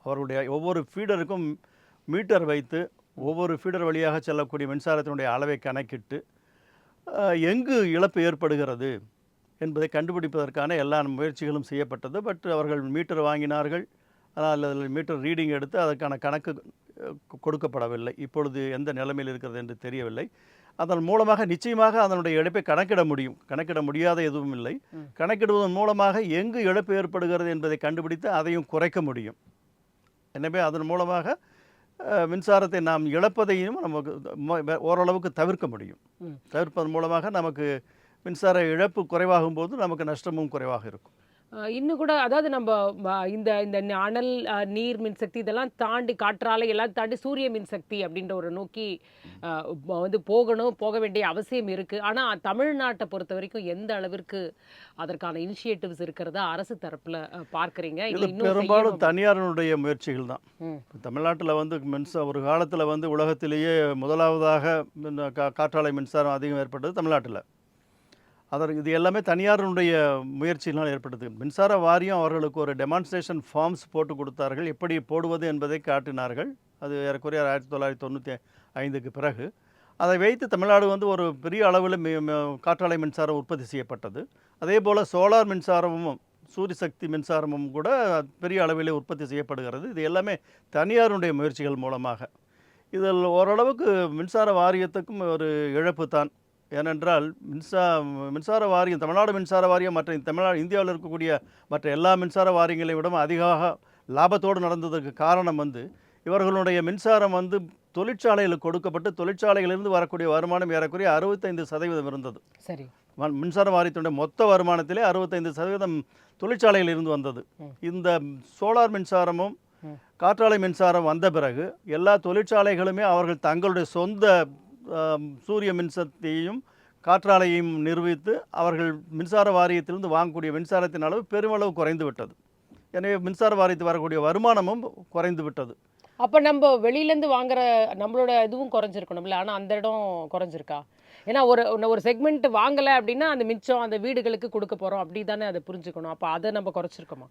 அவர்களுடைய ஒவ்வொரு ஃபீடருக்கும் மீட்டர் வைத்து ஒவ்வொரு ஃபீடர் வழியாக செல்லக்கூடிய மின்சாரத்தினுடைய அளவை கணக்கிட்டு எங்கு இழப்பு ஏற்படுகிறது என்பதை கண்டுபிடிப்பதற்கான எல்லா முயற்சிகளும் செய்யப்பட்டது. பட் அவர்கள் மீட்டர் வாங்கினார்கள், ஆனால் அதில் மீட்டர் ரீடிங் எடுத்து அதற்கான கணக்கு கொடுக்கப்படவில்லை. இப்பொழுது எந்த நிலைமையில் இருக்கிறது என்று தெரியவில்லை. அதன் மூலமாக நிச்சயமாக அதனுடைய இழப்பை கணக்கிட முடியாத எதுவும் இல்லை. கணக்கிடுவதன் மூலமாக எங்கு இழப்பு ஏற்படுகிறது என்பதை கண்டுபிடித்து அதையும் குறைக்க முடியும். எனவே அதன் மூலமாக மின்சாரத்தை நாம் இழப்பதையும் நமக்கு ஓரளவுக்கு தவிர்க்க முடியும். தவிர்ப்பதன் மூலமாக நமக்கு மின்சார இழப்பு குறைவாகும் போது நமக்கு நஷ்டமும் குறைவாக இருக்கும். இன்னும் கூட அதாவது நம்ம இந்த இந்த அனல் நீர் மின்சக்தி இதெல்லாம் தாண்டி காற்றாலை எல்லாம் தாண்டி சூரிய மின்சக்தி அப்படின்ற ஒரு நோக்கி வந்து போக வேண்டிய அவசியம் இருக்கு. ஆனா தமிழ்நாட்டை பொறுத்த வரைக்கும் எந்த அளவிற்கு அதற்கான இனிஷியேட்டிவ்ஸ் இருக்கிறதா அரசு தரப்புல பார்க்கறீங்க? இது இல்ல இன்னும் பெரும்பாலும் செய்யணும்? தனியாருடைய முயற்சிகள் தான். தமிழ்நாட்டில் வந்து ஒரு காலத்தில் வந்து உலகத்திலேயே முதலாவதாக இந்த காற்றாலை மின்சாரம் அதிகம் ஏற்பட்டது தமிழ்நாட்டில். அதற்கு இது எல்லாமே தனியாருடைய முயற்சியினால் ஏற்பட்டது. மின்சார வாரியம் அவர்களுக்கு ஒரு டெமான்ஸ்ட்ரேஷன் ஃபார்ம்ஸ் போட்டு கொடுத்தார்கள், எப்படி போடுவது என்பதை காட்டினார்கள். அது ஏறக்குறைய 1995க்கு பிறகு அதை வைத்து தமிழ்நாடு வந்து ஒரு பெரிய அளவில் காற்றாலை மின்சாரம் உற்பத்தி செய்யப்பட்டது. அதே போல் சோலார் மின்சாரமும் சூரிய சக்தி மின்சாரமும் கூட பெரிய அளவில் உற்பத்தி செய்யப்படுகிறது. இது எல்லாமே தனியாருடைய முயற்சிகள் மூலமாக. இதில் ஓரளவுக்கு மின்சார வாரியத்துக்கும் ஒரு இழப்பு தான். ஏனென்றால் மின்சார வாரியம், தமிழ்நாடு மின்சார வாரியம் மற்ற இந்தியாவில் இருக்கக்கூடிய மற்ற எல்லா மின்சார வாரியங்களை விட அதிகமாக லாபத்தோடு நடந்ததற்கு காரணம் வந்து இவர்களுடைய மின்சாரம் வந்து தொழிற்சாலைகளுக்கு கொடுக்கப்பட்டு தொழிற்சாலைகளிலிருந்து வரக்கூடிய வருமானம் ஏறக்குறைய 65% இருந்தது. சரி. மின்சார வாரியத்தினுடைய மொத்த வருமானத்திலே 65% தொழிற்சாலையில் இருந்து வந்தது. இந்த சோலார் மின்சாரமும் காற்றாலை மின்சாரம் வந்த பிறகு எல்லா தொழிற்சாலைகளுமே அவர்கள் தங்களுடைய சொந்த சூரிய மின்சக்தியையும் காற்றாலையையும் நிறுவித்து அவர்கள் மின்சார வாரியத்திலிருந்து வாங்கக்கூடிய மின்சாரத்தின் அளவு பெருமளவு குறைந்து விட்டது. எனவே மின்சார வாரியத்தில் வரக்கூடிய வருமானமும் குறைந்து விட்டது. அப்போ நம்ம வெளியிலேருந்து வாங்குற நம்மளோட இதுவும் குறைஞ்சிருக்கணும்ல, ஆனால் அந்த இடம் குறைஞ்சிருக்கா? ஏன்னா ஒரு செக்மெண்ட் வாங்கலை அப்படின்னா அந்த மிச்சம் அந்த வீடுகளுக்கு கொடுக்க போகிறோம் அப்படி தானே அதை புரிஞ்சுக்கணும். அப்போ அதை நம்ம குறைச்சிருக்கோமா?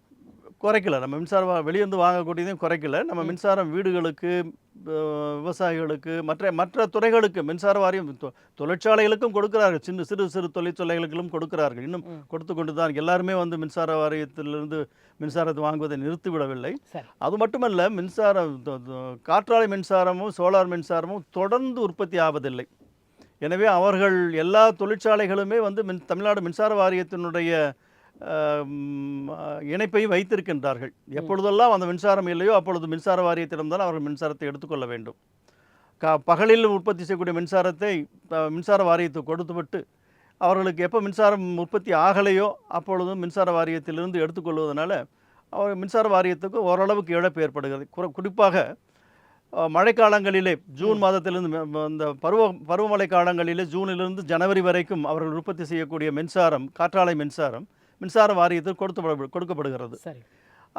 குறைக்கல. நம்ம மின்சாரம் வெளியேருந்து வாங்கக்கூடியதையும் குறைக்கல. நம்ம மின்சாரம் வீடுகளுக்கு, விவசாயிகளுக்கு, மற்ற துறைகளுக்கு மின்சார வாரியம் தொழிற்சாலைகளுக்கும் கொடுக்கிறார்கள். சிறு தொழிற்சாலைகளுக்கும் கொடுக்கிறார்கள். இன்னும் கொடுத்து கொண்டு தான் எல்லாருமே வந்து மின்சார வாரியத்திலிருந்து மின்சாரத்தை வாங்குவதை நிறுத்திவிடவில்லை. அது மட்டுமல்ல, காற்றாலை மின்சாரமும் சோலார் மின்சாரமும் தொடர்ந்து உற்பத்தி ஆவதில்லை. எனவே அவர்கள் எல்லா தொழிற்சாலைகளுமே வந்து தமிழ்நாடு மின்சார வாரியத்தினுடைய இணைப்பை வைத்திருக்கின்றார்கள். எப்பொழுதெல்லாம் அந்த மின்சாரம் இல்லையோ அப்பொழுது மின்சார வாரியத்திடம்தான் அவர்கள் மின்சாரத்தை எடுத்துக்கொள்ள வேண்டும். பகலில் உற்பத்தி செய்யக்கூடிய மின்சாரத்தை மின்சார வாரியத்துக்கு கொடுத்துவிட்டு அவர்களுக்கு எப்போ மின்சாரம் உற்பத்தி ஆகலையோ அப்பொழுதும் மின்சார வாரியத்திலிருந்து எடுத்துக்கொள்வதனால அவர் மின்சார வாரியத்துக்கு ஓரளவுக்கு இழப்பு ஏற்படுகிறது. குறிப்பாக மழைக்காலங்களிலே ஜூன் மாதத்திலிருந்து இந்த பருவமழை காலங்களிலே ஜூனிலிருந்து ஜனவரி வரைக்கும் அவர்கள் உற்பத்தி செய்யக்கூடிய மின்சாரம், காற்றாலை மின்சாரம் மின்சார வாரியத்துக்கு கொடுக்கப்படுகிறது.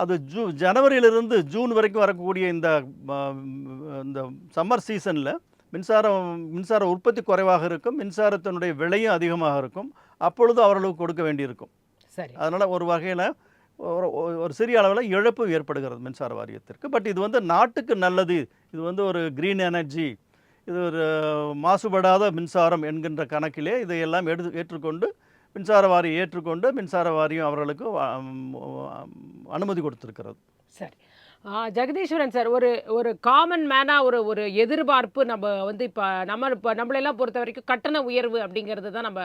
அது ஜனவரியிலிருந்து ஜூன் வரைக்கும் வரக்கூடிய இந்த சம்மர் சீசனில் மின்சார உற்பத்தி குறைவாக இருக்கும், மின்சாரத்தினுடைய விலையும் அதிகமாக இருக்கும். அப்பொழுது அவர்களுக்கு கொடுக்க வேண்டியிருக்கும். அதனால் ஒரு வகையில் ஒரு சிறிய அளவில் இழப்பு ஏற்படுகிறது மின்சார வாரியத்திற்கு. பட் இது வந்து நாட்டுக்கு நல்லது. இது வந்து ஒரு கிரீன் எனர்ஜி, இது ஒரு மாசுபடாத மின்சாரம் என்கின்ற கணக்கிலே இதையெல்லாம் ஏற்றுக்கொண்டு மின்சார வாரியம் அவர்களுக்கு அனுமதி கொடுத்திருக்கிறது. சரி. ஜெகதீஸ்வரன் சார், ஒரு காமன் மேனாக ஒரு எதிர்பார்ப்பு நம்ம வந்து இப்போ நம்மளெல்லாம் பொறுத்த வரைக்கும் கட்டண உயர்வு அப்படிங்கிறது தான் நம்ம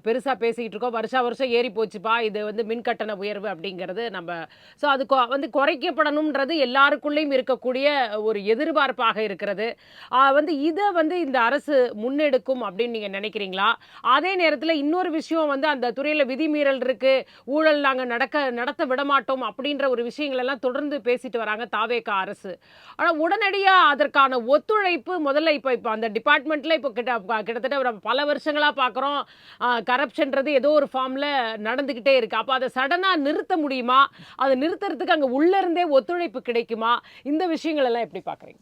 பெருசாக பேசிக்கிட்டு இருக்கோம். வருஷம் ஏறி போச்சுப்பா, இது வந்து மின் கட்டண உயர்வு அப்படிங்கிறது நம்ம. ஸோ அது வந்து குறைக்கப்படணுன்றது எல்லாருக்குள்ளேயும் இருக்கக்கூடிய ஒரு எதிர்பார்ப்பாக இருக்கிறது. வந்து இதை வந்து இந்த அரசு முன்னெடுக்கும் அப்படின்னு நீங்கள் நினைக்கிறீங்களா? அதே நேரத்தில் இன்னொரு விஷயம் வந்து அந்த துறையில் விதிமீறல் இருக்குது, ஊழல் நாங்கள் நடத்த விடமாட்டோம் அப்படின்ற ஒரு விஷயங்கள் எல்லாம் தொடர்ந்து பேசி வராங்க தாவேகா அரசு. ஆனா உடனடியா அதற்கான ஒத்துழைப்பு முதல்ல இப்ப அந்த டிபார்ட்மெண்ட்ல இப்ப கிட்டத்தட்ட பல வருஷங்களா பாக்குறோம். கரப்ஷன்றது ஏதோ ஒரு ஃபார்ம்ல நடந்துகிட்டே இருக்கு. அப்ப அதை சடனா நிறுத்த முடியுமா? அதை நிறுத்துறதுக்கு அங்க உள்ள இருந்தே ஒத்துழைப்பு கிடைக்குமா? இந்த விஷயங்கள் எல்லாம் எப்படி பாக்குறீங்க?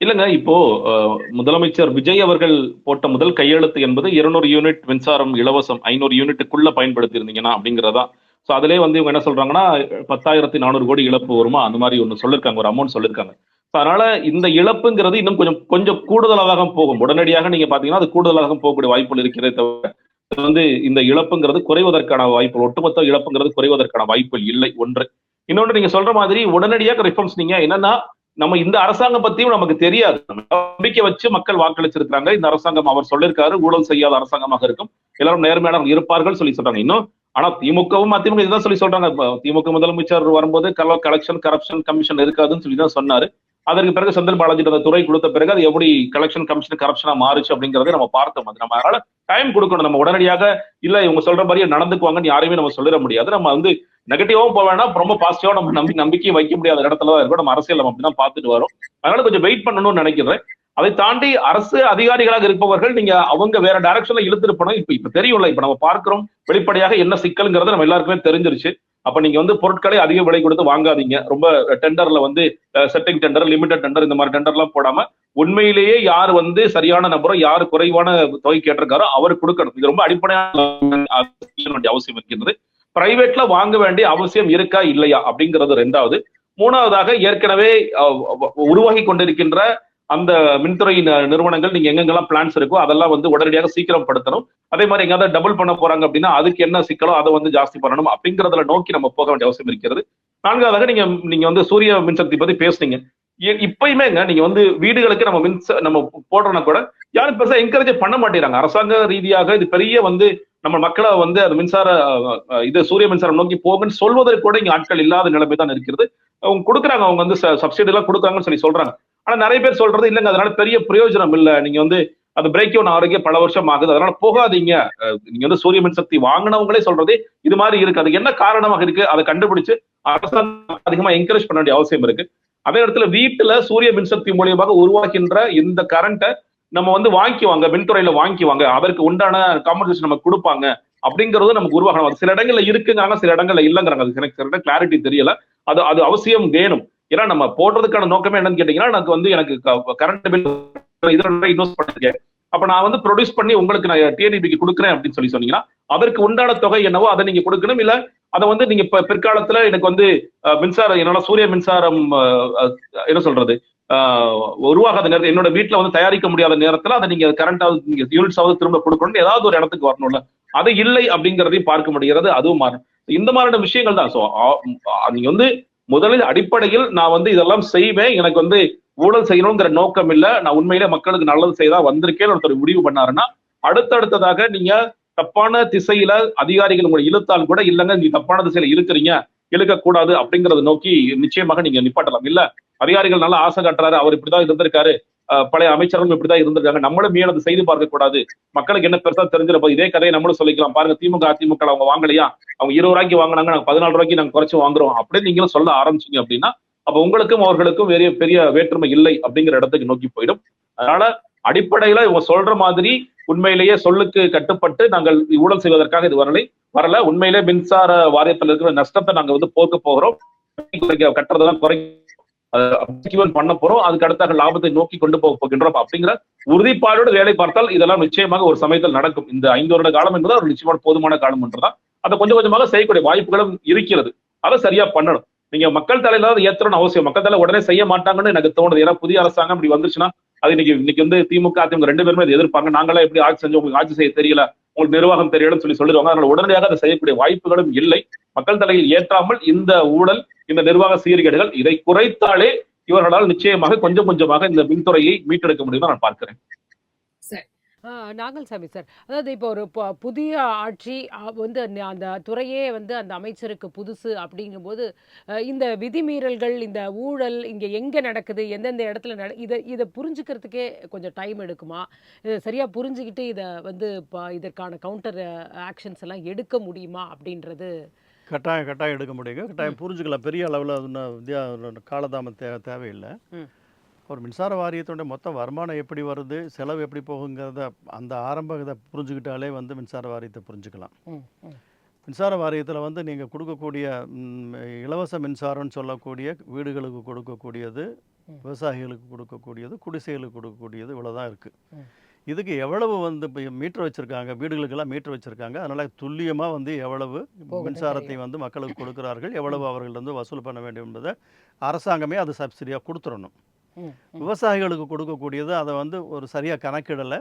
இல்லங்க, இப்போ முதலமைச்சர் விஜய் அவர்கள் போட்ட முதல் கையெழுத்து என்பது 200 யூனிட் மின்சாரம் இலவசம் 500 யூனிட்டுக்குள்ள பயன்படுத்தி இருந்தீங்கன்னா அப்படிங்கிறதா. ஸோ அதிலே வந்து இவங்க என்ன சொல்றாங்கன்னா 10,400 கோடி இழப்பு வருமா அந்த மாதிரி ஒன்று சொல்லியிருக்காங்க, ஒரு அமௌண்ட் சொல்லியிருக்காங்க. ஸோ அதனால இந்த இழப்புங்கிறது இன்னும் கொஞ்சம் கூடுதலாக போகும். உடனடியாக நீங்க பாத்தீங்கன்னா அது கூடுதலாக போகக்கூடிய வாய்ப்புகள் இருக்கிறதே தவிர வந்து இந்த இழப்புங்கிறது குறைவதற்கான வாய்ப்பு, ஒட்டுமொத்த இழப்புங்கிறது குறைவதற்கான வாய்ப்புகள் இல்லை. ஒன்று. இன்னொன்று, நீங்க சொல்ற மாதிரி உடனடியாக ரிஃபார்ம்ஸ் நீங்க என்னன்னா நம்ம இந்த அரசாங்கம் பத்தியும் நமக்கு தெரியாது. நம்பிக்கை வச்சு மக்கள் வாக்களிச்சிருக்காங்க. இந்த அரசாங்கம் அவர் சொல்லியிருக்காரு ஊழல் செய்யாத அரசாங்கமாக இருக்கும், எல்லாரும் நேர்மையான இருப்பார்கள் சொல்லி சொல்றாங்க. இன்னும் ஆனா திமுகவும் இதுதான் சொல்லி சொல்றாங்க. திமுக முதலமைச்சர் வரும்போது கரப்ஷன் கமிஷன் இருக்காதுன்னு சொல்லிதான் சொன்னாரு. அதற்கு பிறகு செந்தில் பாலாஜி அந்த துறை கொடுத்த பிறகு அது எப்படி கலெக்ஷன் கமிஷன் கரப்ஷனா மாறுச்சு அப்படிங்கறத நம்ம பார்த்தோம். அது நம்ம அதனால டைம் கொடுக்கணும். நம்ம உடனடியாக இல்ல இவங்க சொல்ற மாதிரியே நடந்துக்குவாங்கன்னு யாரையுமே நம்ம சொல்லிட முடியாது. நம்ம வந்து நெகட்டிவாவும் போக வேணாம், ரொம்ப பாசிட்டிவா நம்ம நம்பிக்கையும் வைக்க முடியாத இடத்துல தான் இருக்கும். நம்ம அரசியல் நம்ம அப்படிதான் பார்த்துட்டு வரோம். அதனால கொஞ்சம் வெயிட் பண்ணணும்னு நினைக்கிறேன். அதை தாண்டி அரசு அதிகாரிகளாக இருப்பவர்கள் நீங்க அவங்க வேற டைரக்ஷன்ல இழுத்துட்டு போனோம். இப்ப தெரியும்ல, இப்ப நம்ம பார்க்கிறோம் வெளிப்படையாக என்ன சிக்கல்ங்கிறது நம்ம எல்லாருக்குமே தெரிஞ்சிருச்சு. அப்ப நீங்க வந்து பொருட்களை அதிக விலை கொடுத்து வாங்காதீங்க. ரொம்ப டெண்டர்ல வந்து செட்டிங் டெண்டர், லிமிடெட் டெண்டர் இந்த மாதிரி டெண்டர் எல்லாம் போடாம உண்மையிலேயே யார் வந்து சரியான நபரோ யார் குறைவான தொகை கேட்டிருக்காரோ அவர் கொடுக்கணும். இது ரொம்ப அடிப்படையான அவசியம் இருக்கின்றது. பிரைவேட்ல வாங்க வேண்டிய அவசியம் இருக்கா இல்லையா அப்படிங்கிறது ரெண்டாவது. மூணாவதாக ஏற்கனவே உருவாகி கொண்டிருக்கின்ற அந்த மின்துறை நிறுவனங்கள் நீங்க எங்கெங்கெல்லாம் பிளான்ஸ் இருக்கோ அதெல்லாம் வந்து உடனடியாக சீக்கிரம் படுத்தணும். அதே மாதிரி எங்கேயாவது டபுள் பண்ண போறாங்க அப்படின்னா அதுக்கு என்ன சிக்கலோ அதை வந்து ஜாஸ்தி பண்ணணும் அப்படிங்கறதுல நோக்கி நம்ம போக வேண்டிய அவசியம் இருக்கிறது. நான்காவதாக நீங்க வந்து சூரிய மின்சக்தி பத்தி பேசுனீங்க. இப்பயுமேங்க நீங்க வந்து வீடுகளுக்கு நம்ம போடுறோம்னா கூட யாரும் பெருசா என்கரேஜ் பண்ண மாட்டேங்கிறாங்க. அரசாங்க ரீதியாக இது பெரிய வந்து நம்ம மக்களை வந்து அது இது சூரிய மின்சாரம் நோக்கி போகுன்னு சொல்வதற்கு கூட இங்க ஆட்கள் இல்லாத நிலைமை தான் இருக்கிறது. அவங்க கொடுக்குறாங்க, அவங்க வந்து சப்சிடி எல்லாம் கொடுக்குறாங்கன்னு சொல்லி சொல்றாங்க. ஆனா நிறைய பேர் சொல்றது இல்லைங்க, அதனால பெரிய பிரயோஜனம் இல்ல, நீங்க வந்து அது பிரேக் டவுன் ஆரோக்கிய பல வருஷம் ஆகுது, அதனால போகாதீங்க. நீங்க வந்து சூரிய மின்சக்தி வாங்கினவங்களே சொல்றதே இது மாதிரி இருக்கு. அதுக்கு என்ன காரணமாக இருக்கு அதை கண்டுபிடிச்சு அரசாங்கம் அதிகமா என்கரேஜ் பண்ண வேண்டிய அவசியம் இருக்கு. அதே இடத்துல வீட்டுல சூரிய மின்சக்தி மூலியமாக உருவாக்கின்ற இந்த கரண்ட்டை நம்ம வந்து வாங்கிக்குவாங்க, மின்துறையில வாங்கிக்குவாங்க, அதற்கு உண்டான காம்பன்சேஷன் நம்ம கொடுப்பாங்க அப்படிங்கறது நமக்கு உருவாகணும். சில இடங்கள்ல இருக்குங்கிறாங்க, சில இடங்கள்ல இல்லைங்கிறாங்க. அது எனக்கு கிளாரிட்டி தெரியல. அது அவசியம் வேணும். ஏன்னா நம்ம போடுறதுக்கான நோக்கமே என்னன்னு கேட்டீங்கன்னா, எனக்கு கரண்ட் பில் இன்வெஸ்ட் பண்ணிருக்கேன், அப்ப நான் வந்து ப்ரொடியூஸ் பண்ணி உங்களுக்கு நான் டிஎன்இபிக்கு கொடுக்குறேன் அப்படின்னு சொன்னீங்கன்னா அதற்கு உண்டான தொகை என்னவோ அதை நீங்க கொடுக்கணும். இல்ல அதை வந்து நீங்க பிற்காலத்துல எனக்கு வந்து மின்சாரம் என்னால சூரிய மின்சாரம் என்ன சொல்றது உருவாகாத நேரத்தில் என்னோட வீட்டுல வந்து தயாரிக்க முடியாத நேரத்துல அதை நீங்க கரண்டாவது நீங்க யூனிட்ஸாவது திரும்ப கொடுக்கணும், ஏதாவது ஒரு இடத்துக்கு வரணும்ல. அது இல்லை அப்படிங்கிறதையும் பார்க்க முடிகிறது. அதுவும் மாறும். இந்த மாதிரியான விஷயங்கள் தான். சோ நீங்க வந்து முதலில் அடிப்படையில் நான் வந்து இதெல்லாம் செய்வேன், எனக்கு வந்து ஊழல் செய்யணுங்கிற நோக்கம் இல்ல, நான் உண்மையிலே மக்களுக்கு நல்லது செய்தா வந்திருக்கேன்னு ஒருத்தர் முடிவு பண்ணாருன்னா அடுத்ததாக நீங்க தப்பான திசையில அதிகாரிகள் உங்களை இழுத்தால் கூட இல்லைங்க நீங்க தப்பான திசையில இருக்கிறீங்க, இழுக்க கூடாது அப்படிங்கறத நோக்கி நிச்சயமாக நீங்க நிப்பாட்டலாம். இல்ல அதிகாரிகள் நல்லா ஆசை காட்டுறாரு, அவர் இப்படிதான் இருந்திருக்காரு, பழைய அமைச்சர்களும் இப்படிதான் இருந்திருக்காங்க, நம்மளும் மீன் செய்து பார்க்க கூடாது, மக்களுக்கு என்ன பெருசா தெரிஞ்சிருப்போ இதே கதையை நம்மளும் சொல்லிக்கலாம். பாருங்க திமுக அதிமுக அவங்க வாங்கலையா, அவங்க 20 ரூபாய்க்கு வாங்கினாங்க, நாங்க 14 ரூபாய்க்கு நாங்க குறைச்சு வாங்குறோம் அப்படின்னு நீங்களும் சொல்ல ஆரம்பிச்சீங்க அப்படின்னா அப்ப உங்களுக்கும் அவர்களுக்கும் பெரிய வேற்றுமை இல்லை அப்படிங்கிற இடத்துக்கு நோக்கி போயிடும். அதனால அடிப்படையில இவங்க சொல்ற மாதிரி உண்மையிலேயே சொல்லுக்கு கட்டுப்பட்டு நாங்கள் ஊழல் செய்வதற்காக இது வரல. உண்மையிலே மின்சார வாரியத்தில் இருக்கிற நஷ்டத்தை நாங்க வந்து போக்க போகிறோம், கட்டுறதெல்லாம் பண்ண போறோம், அதுக்கு அடுத்த லாபத்தை நோக்கி கொண்டு போக போகின்றோம் அப்படிங்கிற உறுதிப்பாடோடு வேலை பார்த்தால் இதெல்லாம் நிச்சயமாக ஒரு சமயத்தில் நடக்கும். இந்த 5 வருட காலம் என்பது ஒரு நிச்சயமான போதுமான காலம் என்றுதான் அதை கொஞ்சம் கொஞ்சமாக செய்யக்கூடிய வாய்ப்புகளும் இருக்கிறது. அதை சரியா பண்ணணும். நீங்க மக்கள் தலையில ஏற்றணும் அவசியம், மக்கள் தலை உடனே செய்ய மாட்டாங்கன்னு எனக்கு தோணுது. ஏன்னா புதிய அரசாங்கம் இப்படி வந்துச்சுன்னா அது இன்னைக்கு வந்து திமுக அதிமுக 2 பேருமே அதை எதிர்ப்பாங்க. நாங்களா எப்படி ஆட்சி செஞ்சோம், உங்களுக்கு ஆட்சி செய்ய தெரியல, உங்களுக்கு நிர்வாகம் தெரியலன்னு சொல்லிடுவாங்க. அதனால உடனடியாக அதை செய்யக்கூடிய வாய்ப்புகளும் இல்லை. மக்கள் தலையில் ஏற்றாமல் இந்த ஊழல் இந்த நிர்வாக சீர்கேடுகள் இதை குறைத்தாலே இவர்களால் நிச்சயமாக கொஞ்சம் கொஞ்சமாக இந்த மின்துறையை மீட்டெடுக்க முடியும் நான் பார்க்கிறேன். நாகல்சாமி சார், அதாவது இப்போ ஒரு புதிய ஆட்சி வந்து அந்த துறையே வந்து அந்த அமைச்சருக்கு புதுசு அப்படிங்கும்போது இந்த விதிமீறல்கள் இந்த ஊழல் இங்கே எங்கே நடக்குது, எந்தெந்த இடத்துல இதை புரிஞ்சுக்கிறதுக்கே கொஞ்சம் டைம் எடுக்குமா? இதை சரியாக புரிஞ்சுக்கிட்டு இதை வந்து இதற்கான கவுண்டர் ஆக்ஷன்ஸ் எல்லாம் எடுக்க முடியுமா அப்படின்றது? கட்டாயம் எடுக்க முடியுங்க. கட்டாயம் புரிஞ்சுக்கலாம். பெரிய அளவில் காலதாமம் தேவையில்லை. ஒரு மின்சார வாரியத்தோட மொத்த வருமானம் எப்படி வருது, செலவு எப்படி போகுங்கிறத அந்த ஆரம்ப இதை புரிஞ்சுக்கிட்டாலே வந்து மின்சார வாரியத்தை புரிஞ்சுக்கலாம். மின்சார வாரியத்தில் வந்து நீங்கள் கொடுக்கக்கூடிய இலவச மின்சாரம்னு சொல்லக்கூடிய வீடுகளுக்கு கொடுக்கக்கூடியது, விவசாயிகளுக்கு கொடுக்கக்கூடியது, குடிசைகளுக்கு கொடுக்கக்கூடியது இவ்வளோதான் இருக்குது. இதுக்கு எவ்வளவு வந்து இப்போ மீட்டர் வச்சுருக்காங்க, வீடுகளுக்கெல்லாம் மீட்டர் வச்சுருக்காங்க, அதனால் துல்லியமாக வந்து எவ்வளவு மின்சாரத்தை வந்து மக்களுக்கு கொடுக்குறார்கள், எவ்வளவு அவர்கள் வந்து வசூல் பண்ண வேண்டும் என்பதை அரசாங்கமே அது சப்சிடியாக கொடுத்துடணும். விவசாயிகளுக்கு கொடுக்கக்கூடியது அதை வந்து ஒரு சரியாக கணக்கிடலை.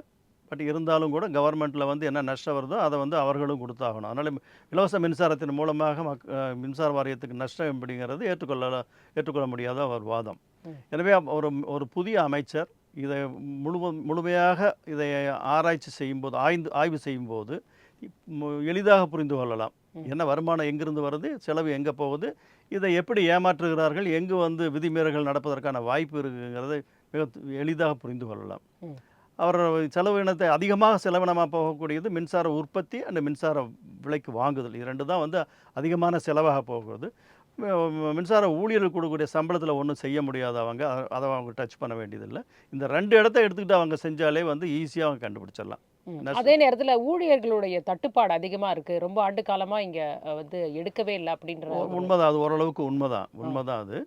பட் இருந்தாலும் கூட கவர்மெண்ட்டில் வந்து என்ன நஷ்டம் வருதோ அதை வந்து அவர்களும் கொடுத்தாகணும். அதனால் இலவச மின்சாரத்தின் மூலமாக மின்சார வாரியத்துக்கு நஷ்டம் எப்படிங்கிறது ஏற்றுக்கொள்ள முடியாத ஒரு வாதம். எனவே ஒரு புதிய அமைச்சர் இதை முழுமையாக இதை ஆராய்ச்சி செய்யும்போது, ஆய்வு செய்யும்போது எளிதாக புரிந்து கொள்ளலாம். என்ன வருமானம் எங்கிருந்து வருது, செலவு எங்கே போகுது, இதை எப்படி ஏமாற்றுகிறார்கள், எங்கு வந்து விதிமீறல்கள் நடப்பதற்கான வாய்ப்பு இருக்குங்கிறதை மிக எளிதாக புரிந்து கொள்ளலாம். அவர் செலவினத்தை அதிகமாக செலவினமாக போகக்கூடியது மின்சார உற்பத்தி அண்ட் மின்சார விலைக்கு வாங்குதல். இது ரெண்டு தான் வந்து அதிகமான செலவாக போகிறது. மின்சார ஊழியர்கள் கொடுக்கக்கூடிய சம்பளத்தில் ஒன்றும் செய்ய முடியாது அவங்க, அதை அவங்க டச் பண்ண வேண்டியதில்லை. இந்த ரெண்டு இடத்த எடுத்துக்கிட்டு அவங்க செஞ்சாலே வந்து ஈஸியாக அவங்க கண்டுபிடிச்சிடலாம். அதே நேரத்துல ஊழியர்களுடைய தட்டுப்பாடு அதிகமா இருக்கு. ரொம்ப ஆண்டு காலமா இங்க வந்து எடுக்கவே இல்லை அப்படின்ற உண்மைதான். அது ஓரளவுக்கு உண்மைதான் அது.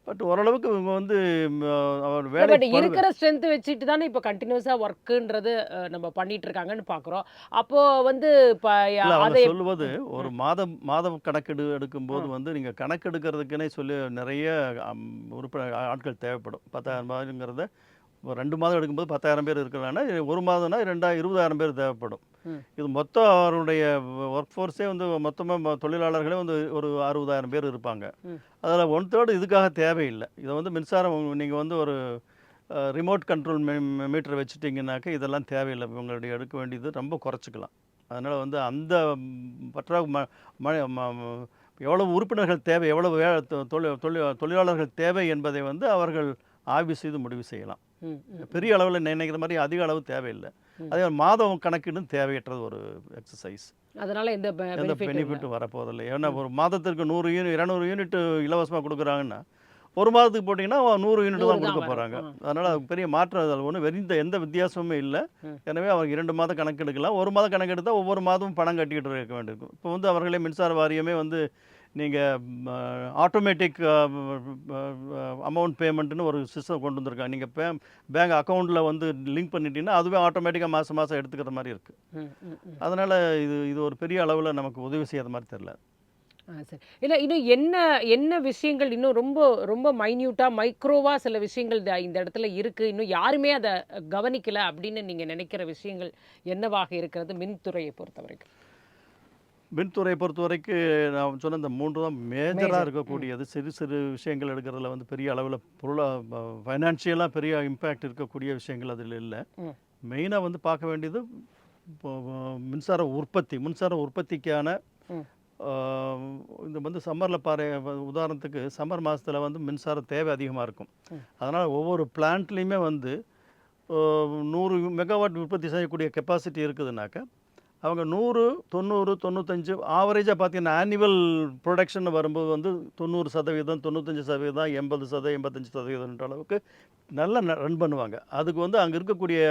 பட் ஓரளவுக்கு இவங்க வந்து அவர் பட் வேலை இருக்கிற ஸ்ட்ரென்த் வச்சுட்டு தானே இப்போ கண்டினியூஸா ஒர்க்குன்றது நம்ம பண்ணிட்டு இருக்காங்கன்னு பார்க்குறோம். அப்போ வந்து இப்போ அவங்க அதை சொல்லுவது ஒரு மாதம் கணக்கெடு எடுக்கும்போது வந்து நீங்கள் கணக்கெடுக்கிறதுக்குன்னே சொல்லி நிறைய உறுப்பினர் ஆட்கள் தேவைப்படும். 10,000 ரூபாய்ங்கிறத ஒரு 2 மாதம் எடுக்கும்போது 10,000 பேர் இருக்கிறாங்கன்னா, 1 மாதம்னா 20,000 பேர் தேவைப்படும். இது மொத்தம் அவருடைய ஒர்க் ஃபோர்ஸே வந்து மொத்தமாக தொழிலாளர்களே வந்து ஒரு 60,000 பேர் இருப்பாங்க. அதில் 1/3 இதுக்காக தேவையில்லை. இதை வந்து மின்சாரம் நீங்கள் வந்து ஒரு ரிமோட் கண்ட்ரோல் மீட்டர் வச்சுட்டிங்கனாக்கா இதெல்லாம் தேவையில்லை. இவங்களுடைய எடுக்க வேண்டியது ரொம்ப குறைச்சிக்கலாம். அதனால் வந்து அந்த எவ்வளவு உறுப்பினர்கள் தேவை, எவ்வளவு தொழிலாளர்கள் தேவை என்பதை வந்து அவர்கள் ஆய்வு செய்து முடிவு செய்யலாம். பெரிய அளவில் நினைக்கிற மாதிரி அதிக அளவு தேவையில்லை. அதே மாதம் கணக்கீடும் தேவையற்றது ஒரு எக்ஸசைஸ். அதனால எந்த பெனிஃபிட்டும் வரப்போதில்லை. ஏன்னா ஒரு மாதத்திற்கு 100 யூனிட் 200 யூனிட் இலவசமாக கொடுக்குறாங்கன்னா ஒரு மாதத்துக்கு போட்டிங்கன்னா 100 யூனிட் தான் கொடுக்க போகிறாங்க. அதனால் அது பெரிய மாற்றம் அதில் ஒன்றும் எந்த வித்தியாசமுமே இல்லை. எனவே அவங்க 2 மாதம் கணக்கெடுக்கலாம். 1 மாதம் கணக்கெடுத்தால் ஒவ்வொரு மாதமும் பணம் கட்டிக்கிட்டு இருக்க வேண்டியிருக்கும். இப்போ வந்து அவர்களே மின்சார வாரியமே வந்து நீங்கள் ஆட்டோமேட்டிக் அமௌண்ட் பேமெண்ட்டுன்னு ஒரு சிஸ்டம் கொண்டு வந்திருக்காங்க. நீங்கள் பேங்க் அக்கௌண்ட்டில் வந்து லிங்க் பண்ணிட்டீங்கன்னா அதுவே ஆட்டோமேட்டிக்காக மாதம் எடுத்துக்கிற மாதிரி இருக்குது. அதனால் இது ஒரு பெரிய அளவில் நமக்கு உதவி செய்யாத மாதிரி தெரியல. சரி. இல்லை இன்னும் என்ன விஷயங்கள் இன்னும் ரொம்ப ரொம்ப மைன்யூட்டாக மைக்ரோவாக சில விஷயங்கள் இந்த இடத்துல இருக்குது, இன்னும் யாருமே அதை கவனிக்கலை அப்படின்னு நீங்கள் நினைக்கிற விஷயங்கள் என்னவாக இருக்கிறது மின்துறையை பொறுத்த வரைக்கும்? மின்துறையை பொறுத்த வரைக்கும் நான் சொன்ன இந்த 3 தான் மேஜராக இருக்கக்கூடியது. சிறு விஷயங்கள் எடுக்கிறதுல வந்து பெரிய அளவில் ஃபைனான்ஷியலாக பெரிய இம்பேக்ட் இருக்கக்கூடிய விஷயங்கள் அதில் இல்லை. மெயினாக வந்து பார்க்க வேண்டியது மின்சார உற்பத்திக்கான இந்த வந்து சம்மரில் உதாரணத்துக்கு சம்மர் மாதத்தில் வந்து மின்சார தேவை அதிகமாக இருக்கும். அதனால் ஒவ்வொரு பிளான்ட்லேயுமே வந்து 100 மெகாவாட் உற்பத்தி செய்யக்கூடிய கெப்பாசிட்டி இருக்குதுனாக்கா அவங்க 100, 90, 95 ஆவரேஜாக பார்த்தீங்கன்னா ஆனுவல் ப்ரொடக்ஷன் வரும்போது வந்து 90%, 95%, 80%, 85% அளவுக்கு நல்லா ரன் பண்ணுவாங்க. அதுக்கு வந்து அங்கே இருக்கக்கூடிய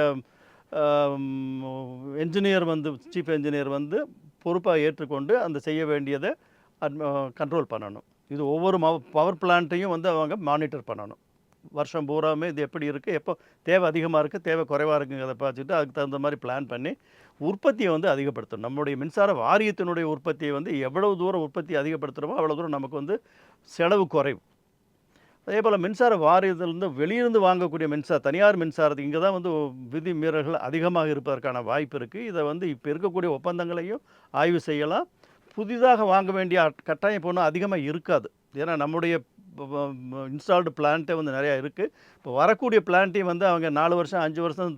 என்ஜினியர் வந்து சீஃப் என்ஜினியர் வந்து பொறுப்பாக ஏற்றுக்கொண்டு அந்த செய்ய வேண்டியதை கண்ட்ரோல் பண்ணணும். இது ஒவ்வொரு பவர் பிளான்ட்டையும் வந்து அவங்க மானிட்டர் பண்ணணும். வருஷம் பூராமே இது எப்படி இருக்குது, எப்போ தேவை அதிகமாக இருக்குது, தேவை குறைவாக இருக்குங்கிறத பார்த்துட்டு அதுக்கு தகுந்த மாதிரி பிளான் பண்ணி உற்பத்தியை வந்து அதிகப்படுத்தணும். நம்முடைய மின்சார வாரியத்தினுடைய உற்பத்தியை வந்து எவ்வளவு தூரம் உற்பத்தி அதிகப்படுத்துகிறோமோ அவ்வளோ தூரம் நமக்கு வந்து செலவு குறைவு. அதே போல் மின்சார வாரியத்திலிருந்து வெளியிருந்து வாங்கக்கூடிய தனியார் மின்சாரத்துக்கு இங்கே தான் வந்து விதி மீறல்கள் அதிகமாக இருப்பதற்கான வாய்ப்பு இருக்குது. இதை வந்து இப்போ இருக்கக்கூடிய ஒப்பந்தங்களையும் ஆய்வு செய்யலாம். புதிதாக வாங்க வேண்டிய கட்டாயம் போனால் அதிகமாக இருக்காது. ஏன்னா நம்முடைய இன்ஸ்டால்டு பிளான்ட்டே வந்து நிறையா இருக்குது. இப்போ வரக்கூடிய பிளான்ட்டையும் வந்து அவங்க 4 வருஷம் 5 வருஷம்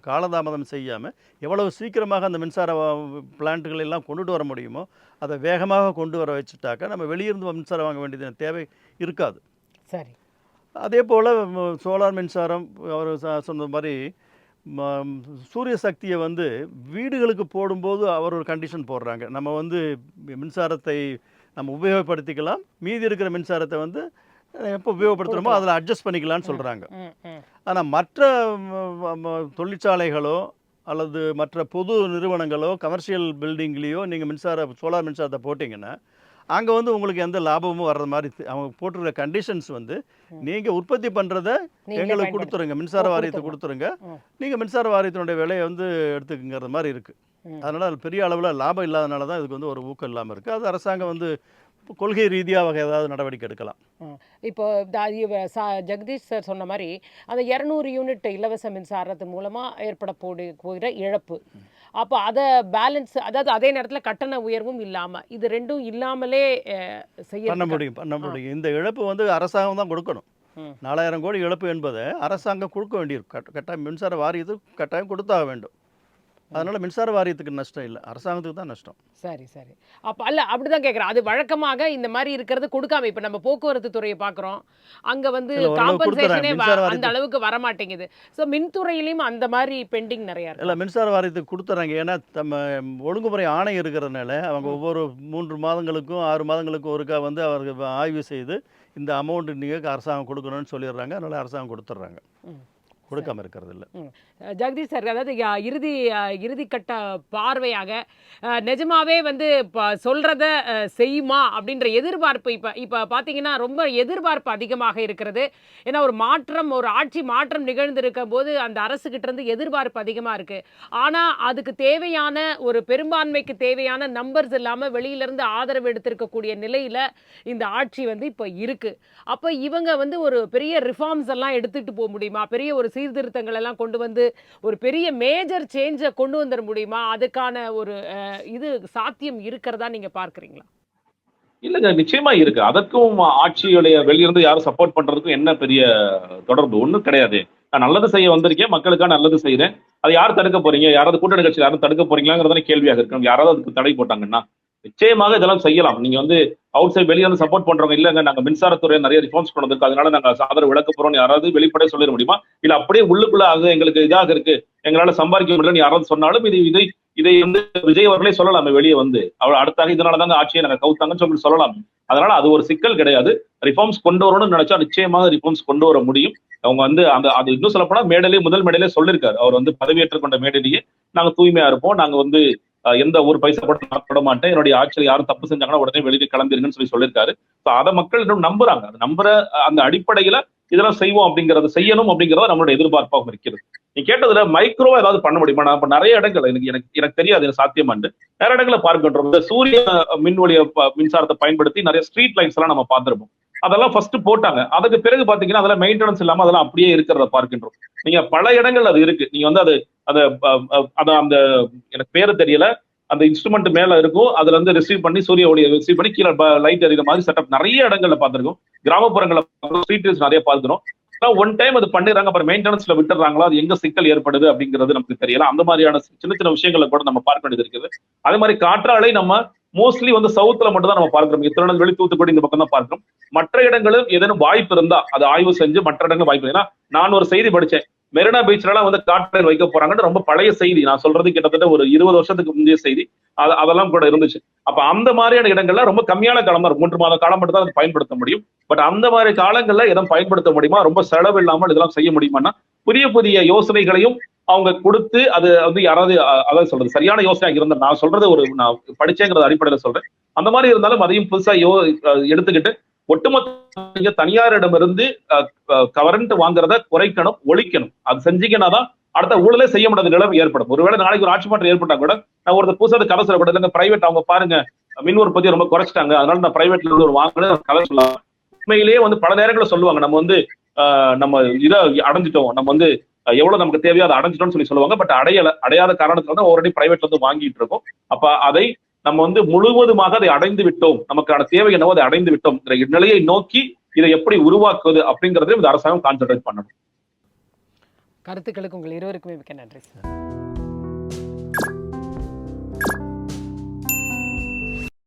காலதாமதம் செய்யாமல் எவ்வளவு சீக்கிரமாக அந்த மின்சார பிளான்ட்டுகளெல்லாம் கொண்டுட்டு வர முடியுமோ அதை வேகமாக கொண்டு வர வச்சுட்டாக்கா நம்ம வெளியிருந்து மின்சாரம் வாங்க வேண்டியது தேவை இருக்காது. சரி. அதே போல் சோலார் மின்சாரம் அவர் சொன்ன மாதிரி சூரிய சக்தியை வந்து வீடுகளுக்கு போடும்போது அவர் ஒரு கண்டிஷன் போடுறாங்க. நம்ம வந்து மின்சாரத்தை நம்ம உபயோகப்படுத்திக்கலாம், மீதி இருக்கிற மின்சாரத்தை வந்து எப்போ உபயோகப்படுத்துகிறோமோ அதில் அட்ஜஸ்ட் பண்ணிக்கலாம்னு சொல்கிறாங்க. ஆனால் மற்ற தொழிற்சாலைகளோ அல்லது மற்ற பொது நிறுவனங்களோ கமர்ஷியல் பில்டிங்லேயோ நீங்கள் சோலார் மின்சாரத்தை போட்டிங்கன்னா அங்கே வந்து உங்களுக்கு எந்த லாபமும் வர்ற மாதிரி அவங்க போட்டிருக்கிற கண்டிஷன்ஸ் வந்து நீங்கள் உற்பத்தி பண்ணுறதை எங்களுக்கு கொடுத்துருங்க, மின்சார வாரியத்தை கொடுத்துருங்க, நீங்கள் மின்சார வாரியத்தினுடைய விலையை வந்து எடுத்துக்குங்கிற மாதிரி இருக்குது. அதனால் அது பெரிய அளவில் லாபம் இல்லாதனால தான் இதுக்கு வந்து ஒரு ஊக்கம் இல்லாமல் இருக்குது. அது அரசாங்கம் வந்து கொள்கை ரீதியாக ஏதாவது நடவடிக்கை எடுக்கலாம். இப்போ ஜெகதீஷ் சார் சொன்ன மாதிரி அந்த 200 யூனிட் இலவச மின்சாரத்தின் மூலமாக போகிற இழப்பு, அப்போ அதை பேலன்ஸ், அதாவது அதே நேரத்தில் கட்டண உயர்வும் இல்லாமல், இது ரெண்டும் இல்லாமலே பண்ண முடியும். இந்த இழப்பு வந்து அரசாங்கம் தான் கொடுக்கணும். 4000 கோடி இழப்பு என்பதை அரசாங்கம் கொடுக்க வேண்டியிருக்கும். கட்டாயம் மின்சார வாரியத்துக்கு கட்டாயம் கொடுத்தாக வேண்டும். அதனால மின்சார வாரியத்துக்கு நஷ்டம் இல்லை, அரசாங்கத்துக்கு தான் நஷ்டம். சரி சரி. அப்ப அல்ல அப்படிதான் கேட்குறேன். அது வழக்கமாக இந்த மாதிரி இருக்கிறது கொடுக்காம இப்ப நம்ம போக்குவரத்து துறையை பார்க்குறோம். அங்க வந்து இல்ல, ஓரளவு கொடுத்துறாங்க. காம்பன்சேஷனே மின்சார அந்த வாரியத்துக்கு அளவுக்கு வர மாட்டேங்குது. ஸோ மின்துறையிலையும் அந்த மாதிரி பெண்டிங் நிறையா இல்லை, இருக்கு. மின்சார வாரியத்துக்கு கொடுத்துட்றாங்க. ஏன்னா நம்ம ஒழுங்குமுறை ஆணை இருக்கிறதுனால அவங்க ஒவ்வொரு 3 மாதங்களுக்கும் 6 மாதங்களுக்கும் ஒருக்கா வந்து அவர்கள் ஆய்வு செய்து இந்த அமௌண்ட் நீங்கள் அரசாங்கம் கொடுக்கணும்னு சொல்லிடுறாங்க. அதனால அரசாங்கம் கொடுத்துட்றாங்க, ம். கொடுக்காம இருக்கிறது இல்லை. ம். ஜெகதீஷ் சார், அதாவது இறுதிக்கட்ட பார்வையாக நிஜமாவே வந்து சொல்றத செய்யுமா அப்படின்ற எதிர்பார்ப்பு இப்ப பாத்தீங்கன்னா ரொம்ப எதிர்பார்ப்பு அதிகமாக இருக்கிறது. ஏன்னா ஒரு ஆட்சி மாற்றம் நிகழ்ந்திருக்கும் போது அந்த அரசு கிட்ட இருந்து எதிர்பார்ப்பு அதிகமா இருக்கு. ஆனா அதுக்கு தேவையான ஒரு பெரும்பான்மைக்கு தேவையான நம்பர்ஸ் இல்லாம வெளியில இருந்து ஆதரவு எடுத்திருக்கக்கூடிய நிலையில இந்த ஆட்சி வந்து இப்ப இருக்கு. அப்ப இவங்க வந்து ஒரு பெரிய ரிஃபார்ம்ஸ் எல்லாம் எடுத்துட்டு போக முடியுமா? பெரிய ஒரு சீர்திருத்தங்கள் எல்லாம் கொண்டு வந்து ஒரு பெரிய மேஜர் சேஞ்சை கொண்டு வந்துட முடியுமா? அதுக்கான ஒரு இது சாத்தியம் இருக்கிறதா நீங்க பார்க்கறீங்களா? இல்லங்க, நிச்சயமா இருக்கு. அதற்கும் ஆட்சியுடைய வெளியிருந்து யாரும் சப்போர்ட் பண்றதுக்கும் என்ன பெரிய தொடர்பு? ஒண்ணும் கிடையாது. நான் நல்லது செய்ய வந்திருக்கேன், மக்களுக்காக நல்லது செய்றேன். அதை யார் தடுக்க போறீங்க? யாராவது கூட்டணி கட்சியில் யாரும் தடுக்க போறீங்களாங்கிறதான கேள்வியாக இருக்கு. யாராவது அதுக்கு தடை போட்டாங்கன்னா நிச்சயமாக இதெல்லாம் செய்யலாம். நீங்க வந்து அவுட் சைட் வெளியே வந்து சப்போர்ட் பண்றவங்க இல்லங்க நாங்க மின்சாரத்துறை நிறைய ரிஃபார்ம்ஸ் கொண்டு வந்திருக்கோம், அதனால நாங்க ஆதரவு விளக்க போறோம் யாராவது வெளிப்படையா சொல்லிட முடியுமா? இல்ல அப்படியே உள்ளுக்குள்ள அது எங்களுக்கு இதாக இருக்கு, எங்களால சம்பாதிக்க முடியலன்னு யாராவது சொன்னாலும் இதை இதை வந்து விஜய் அவர்களே சொல்லலாமே வெளியே வந்து, அவர் அடுத்தாக இதனாலதாங்க ஆட்சியை நாங்க கவுத்தாங்கன்னு சொல்லி சொல்லலாம். அதனால அது ஒரு சிக்கல் கிடையாது. ரிஃபார்ம்ஸ் கொண்டு வரணும்னு நினைச்சா நிச்சயமாக ரிஃபார்ம்ஸ் கொண்டு வர முடியும். அவங்க வந்து அது இன்னும் சொல்ல போனா முதல் மேடையிலே சொல்லியிருக்காரு. அவர் வந்து பதவியேற்றுக் கொண்ட மேடையிலேயே நாங்க தூய்மையா இருப்போம், நாங்க வந்து எந்த ஒரு பைசா கூட நான் போட மாட்டேன், என்னுடைய ஆட்சியில் யாரும் தப்பு செஞ்சாங்கன்னா உடனே வெளியே கிளம்பிருங்கன்னு சொல்லியிருக்காரு. அதை மக்கள் இன்னும் நம்புறாங்க. அது நம்புற அந்த அடிப்படையில இதெல்லாம் செய்வோம் அப்படிங்கறத செய்யணும் அப்படிங்கறத நம்மளோட எதிர்பார்ப்பாக இருக்கிறது. நீ கேட்டதுல மைக்ரோவா ஏதாவது பண்ண முடியுமா? நான் இப்ப நிறைய இடங்கள் எனக்கு தெரியாது, எனக்கு சாத்தியமாண்டு நிறைய இடங்களை பார்க்கின்றோம். இந்த சூரிய மின்சாரத்தை பயன்படுத்தி நிறைய ஸ்ட்ரீட் லைட்ஸ் எல்லாம் நம்ம பார்த்திருப்போம். அதெல்லாம் ஃபர்ஸ்ட் போட்டாங்க. அதுக்கு பிறகு பாத்தீங்கன்னா அதெல்லாம் மெயின்டெனன்ஸ் இல்லாம அதெல்லாம் அப்படியே இருக்கிறத பார்க்கின்றோம். நீங்க பல இடங்கள் அது இருக்கு. நீங்க வந்து அந்த எனக்கு பேரு தெரியல, அந்த இன்ஸ்ட்ருமெண்ட் மேல இருக்கும், அதுல இருந்து ரிசீவ் பண்ணி சூரிய ஒளியை ரிசீவ் பண்ணி கீழே லைட் எறிகிற மாதிரி செட்டப் நிறைய இடங்கள்ல பார்த்திருக்கோம். கிராமப்புறங்களை ஸ்ட்ரீட் நிறைய பார்க்கிறோம். ஒன் டைம் அது பண்ணிடுறாங்க, அப்புறம் மெயின்டெனன்ஸ்ல விட்டுறாங்களா, அது எங்க சிக்கல் ஏற்படுது அப்படிங்கிறது நமக்கு தெரியல. அந்த மாதிரியான சின்ன சின்ன விஷயங்களை கூட நம்ம பார்க்க வேண்டியது இருக்குது. அதே மாதிரி காற்றாலை நம்ம மோஸ்ட்லி வந்து சவுத்துல மட்டும் தான் நம்ம பார்க்கிறோம். திருநெல்வேலி, தூத்துக்குடி இந்த பக்கம் தான் பார்க்கிறோம். மற்ற இடங்களும் ஏதேனும் வாய்ப்பு இருந்தா அது ஆய்வு செஞ்சு மற்ற இடங்கள் வாய்ப்பு. ஏன்னா நான் ஒரு செய்தி படிச்சேன், மெரினா பீச்ல எல்லாம் வந்து காற்றாலை வைக்க போறாங்கன்னு. ரொம்ப பழைய செய்தி, நான் சொல்றது கிட்டத்தட்ட ஒரு 20 வருஷத்துக்கு முந்தைய செய்தி. அதெல்லாம் கூட இருந்துச்சு. அப்ப அந்த மாதிரியான இடங்கள்ல ரொம்ப கம்மியான காலம் தான், 3 மாத காலம் மட்டும் தான் அதை பயன்படுத்த முடியும். பட் அந்த மாதிரி காலங்கள்ல எதுவும் பயன்படுத்த முடியுமா? ரொம்ப செலவு இல்லாமல் இதெல்லாம் செய்ய முடியுமான்னா புதிய புதிய யோசனைகளையும் அவங்க கொடுத்து அது வந்து யாராவது அதான் சொல்றது சரியான யோசனையாக இருந்தா, நான் சொல்றது நான் படிச்சேங்கிறது அடிப்படையில சொல்றேன், அந்த மாதிரி இருந்தாலும் அதையும் புதுசா எடுத்துக்கிட்டு ஒட்டுமொத்த தனியாரிடமிருந்து கரண்ட் வாங்குறத குறைக்கணும், ஒழிக்கணும். அது செஞ்சீங்கன்னாதான் அடுத்த ஊழலே செய்ய முடியாத நிலைமை ஏற்படும். ஒருவேளை நாளைக்கு ஒரு ஆட்சி மாற்றம் ஏற்பட்டா கூட நான் ஒரு புதுசாக கதை சொல்லக்கூடாது. இல்லைங்க பிரைவேட் அவங்க பாருங்க மின் உற்பத்தியை ரொம்ப குறைச்சிட்டாங்க, அதனால நான் பிரைவேட்ல இருந்து ஒரு வாங்கினேன் கதை சொல்லலாம். உண்மையிலேயே வந்து பல நேரங்களில் சொல்லுவாங்க, நம்ம வந்து நம்ம இதை அடைஞ்சிட்டோம், நம்ம வந்து எவ்வளவு நமக்கு தேவையோ அதை அடைஞ்சிட்டோம்னு சொல்லுவாங்க. பட் அடையாத காரணத்துல தான் ஆல்ரெடி பிரைவேட்ல இருந்து வாங்கிட்டு இருக்கோம். அப்ப அதை நம்ம வந்து முழுவதுமாக அதை அடைந்து விட்டோம், நமக்கான தேவை என்னவோ அதை அடைந்து விட்டோம் நிலையை நோக்கி இதை எப்படி உருவாக்குவது அப்படிங்கறதையும் இந்த அரசாங்கம் கான்சென்ட்ரேட் பண்ணணும். கருத்துக்களுக்கு உங்கள் இருவருக்குமே மிக்க நன்றி சார்.